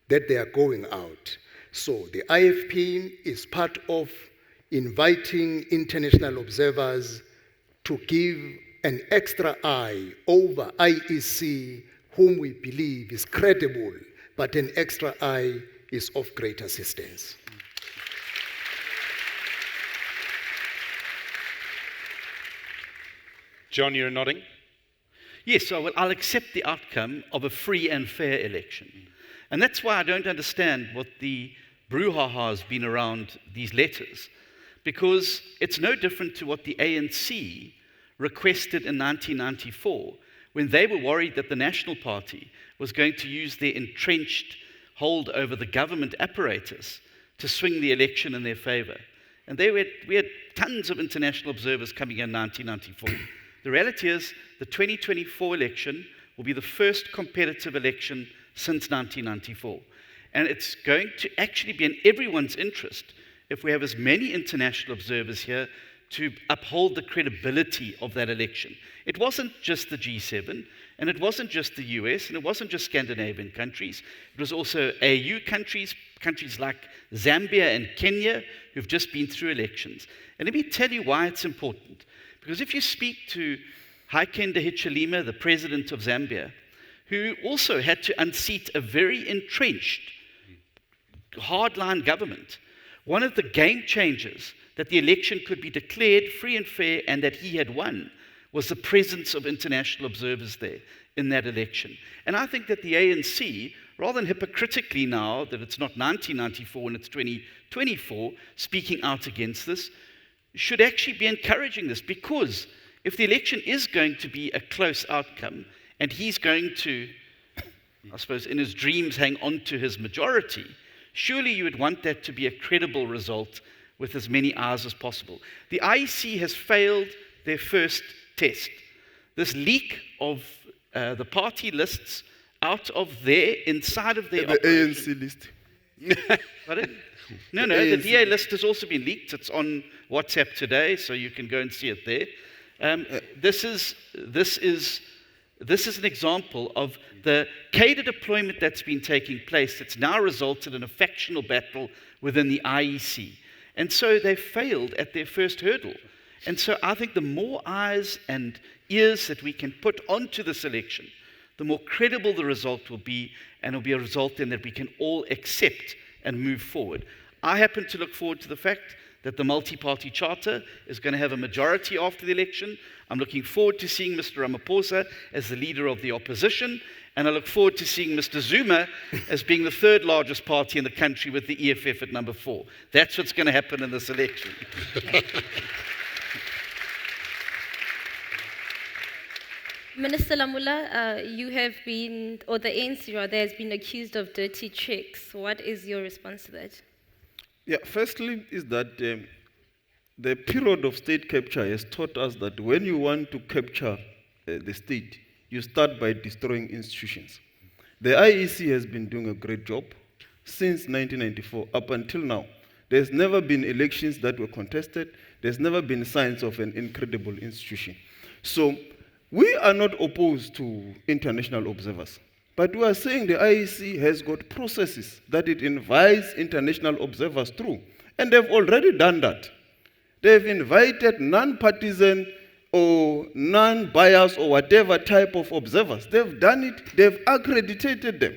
that they are going out. So the IFP is part of inviting international observers to give an extra eye over IEC, whom we believe is credible, but an extra eye is of great assistance. John, you're nodding. Yes, so I'll accept the outcome of a free and fair election. And that's why I don't understand what the brouhaha has been around these letters, because it's no different to what the ANC requested in 1994, when they were worried that the National Party was going to use their entrenched hold over the government apparatus to swing the election in their favor. And we had tons of international observers coming in 1994. The reality is the 2024 election will be the first competitive election since 1994. And it's going to actually be in everyone's interest if we have as many international observers here to uphold the credibility of that election. It wasn't just the G7, and it wasn't just the US, and it wasn't just Scandinavian countries. It was also AU countries, countries like Zambia and Kenya, who've just been through elections. And let me tell you why it's important. Because if you speak to Hakainde Hichilema, the president of Zambia, who also had to unseat a very entrenched, hardline government, one of the game changers that the election could be declared free and fair and that he had won was the presence of international observers there in that election. And I think that the ANC, rather than hypocritically now that it's not 1994 and it's 2024, speaking out against this, should actually be encouraging this, because if the election is going to be a close outcome and he's going to, I suppose, in his dreams hang on to his majority, surely you would want that to be a credible result with as many eyes as possible. The IEC has failed their first test. This leak of the party lists out of inside of their the ANC list. Pardon? No, the DA list has also been leaked. It's on WhatsApp today, so you can go and see it there. This is an example of the cadre deployment that's been taking place that's now resulted in a factional battle within the IEC. And so they failed at their first hurdle. And so I think the more eyes and ears that we can put onto this election, the more credible the result will be, and it'll be a result then that we can all accept and move forward. I happen to look forward to the fact that the multi-party charter is going to have a majority after the election. I'm looking forward to seeing Mr. Ramaphosa as the leader of the opposition, and I look forward to seeing Mr. Zuma as being the third largest party in the country with the EFF at number 4. That's what's going to happen in this election. Minister Lamula, you have been, or the ANC rather, has been accused of dirty tricks. What is your response to that? Yeah, firstly is that the period of state capture has taught us that when you want to capture the state, you start by destroying institutions. The IEC has been doing a great job since 1994 up until now. There's never been elections that were contested. There's never been signs of an incredible institution. So we are not opposed to international observers, but we are saying the IEC has got processes that it invites international observers through, and they've already done that. They've invited non-partisan or non-biased or whatever type of observers. They've done it, they've accredited them.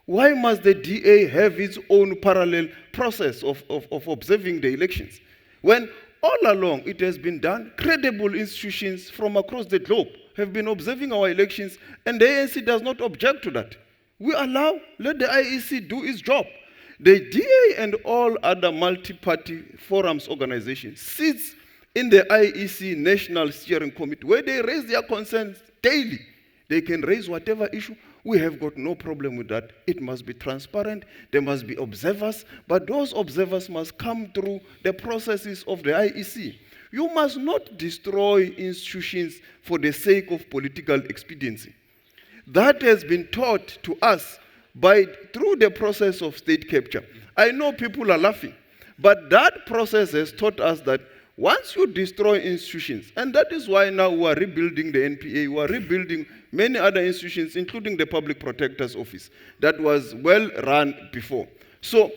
Why must the DA have its own parallel process of observing the elections? When all along it has been done, credible institutions from across the globe have been observing our elections, and the ANC does not object to that. We allow, let the IEC do its job. The DA and all other multi-party forums organizations sits in the IEC National Steering Committee where they raise their concerns daily. They can raise whatever issue. We have got no problem with that. It must be transparent. There must be observers, but those observers must come through the processes of the IEC. You must not destroy institutions for the sake of political expediency. That has been taught to us through the process of state capture. I know people are laughing, but that process has taught us that once you destroy institutions, and that is why now we are rebuilding the NPA, we are rebuilding many other institutions, including the Public Protector's Office, that was well run before. So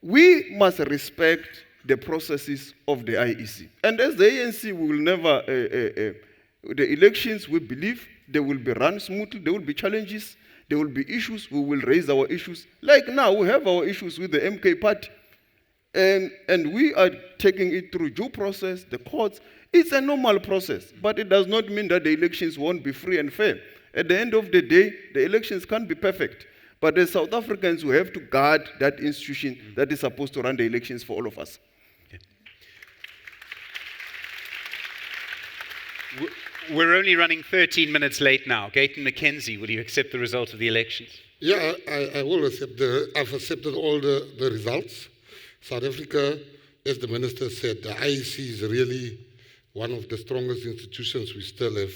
we must respect the processes of the IEC. And as the ANC, we will never, the elections, we believe, they will be run smoothly, there will be challenges, there will be issues, we will raise our issues. Like now, we have our issues with the MK party. And we are taking it through due process, the courts. It's a normal process, but it does not mean that the elections won't be free and fair. At the end of the day, the elections can't be perfect. But as South Africans, we have to guard that institution that is supposed to run the elections for all of us. We're only running 13 minutes late now. Gayton McKenzie, will you accept the result of the elections? Yeah, I will accept. I've accepted all the results. South Africa, as the minister said, the IEC is really one of the strongest institutions we still have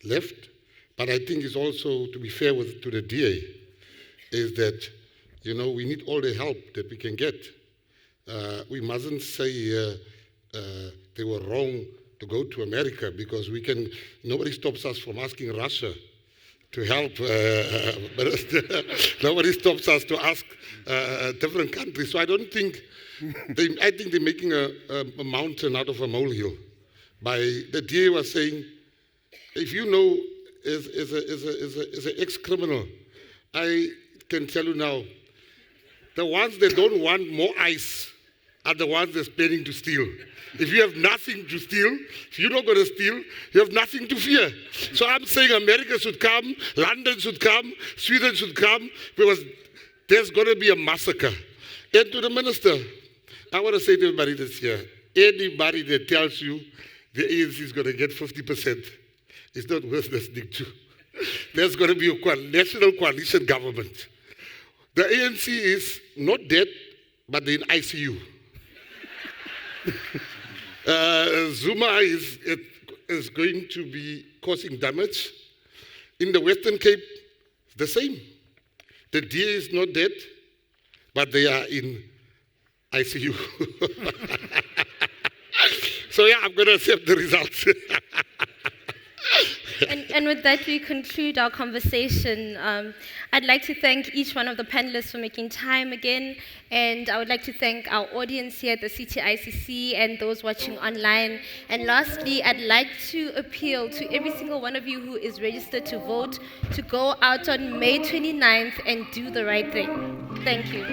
left. But I think it's also, to be fair to the DA, is that, we need all the help that we can get. We mustn't say they were wrong to go to America, because nobody stops us from asking Russia to help. Nobody stops us to ask different countries. So I don't think, I think they're making a mountain out of a molehill. The DA was saying, if you know, as an ex-criminal, I can tell you now, the ones that don't want more ice are the ones that's planning to steal. If you have nothing to steal, if you're not going to steal, you have nothing to fear. So I'm saying America should come, London should come, Sweden should come, because there's going to be a massacre. And to the minister, I want to say to everybody this year, anybody that tells you the ANC is going to get 50%, it's not worth listening to. There's going to be a national coalition government. The ANC is not dead, but they're in ICU. Zuma is going to be causing damage. In the Western Cape, the same. The DA is not dead, but they are in ICU. So yeah, I'm going to accept the results. And with that, we conclude our conversation. I'd like to thank each one of the panelists for making time again, and I would like to thank our audience here at the CTICC and those watching online. And lastly, I'd like to appeal to every single one of you who is registered to vote to go out on May 29th and do the right thing. Thank you.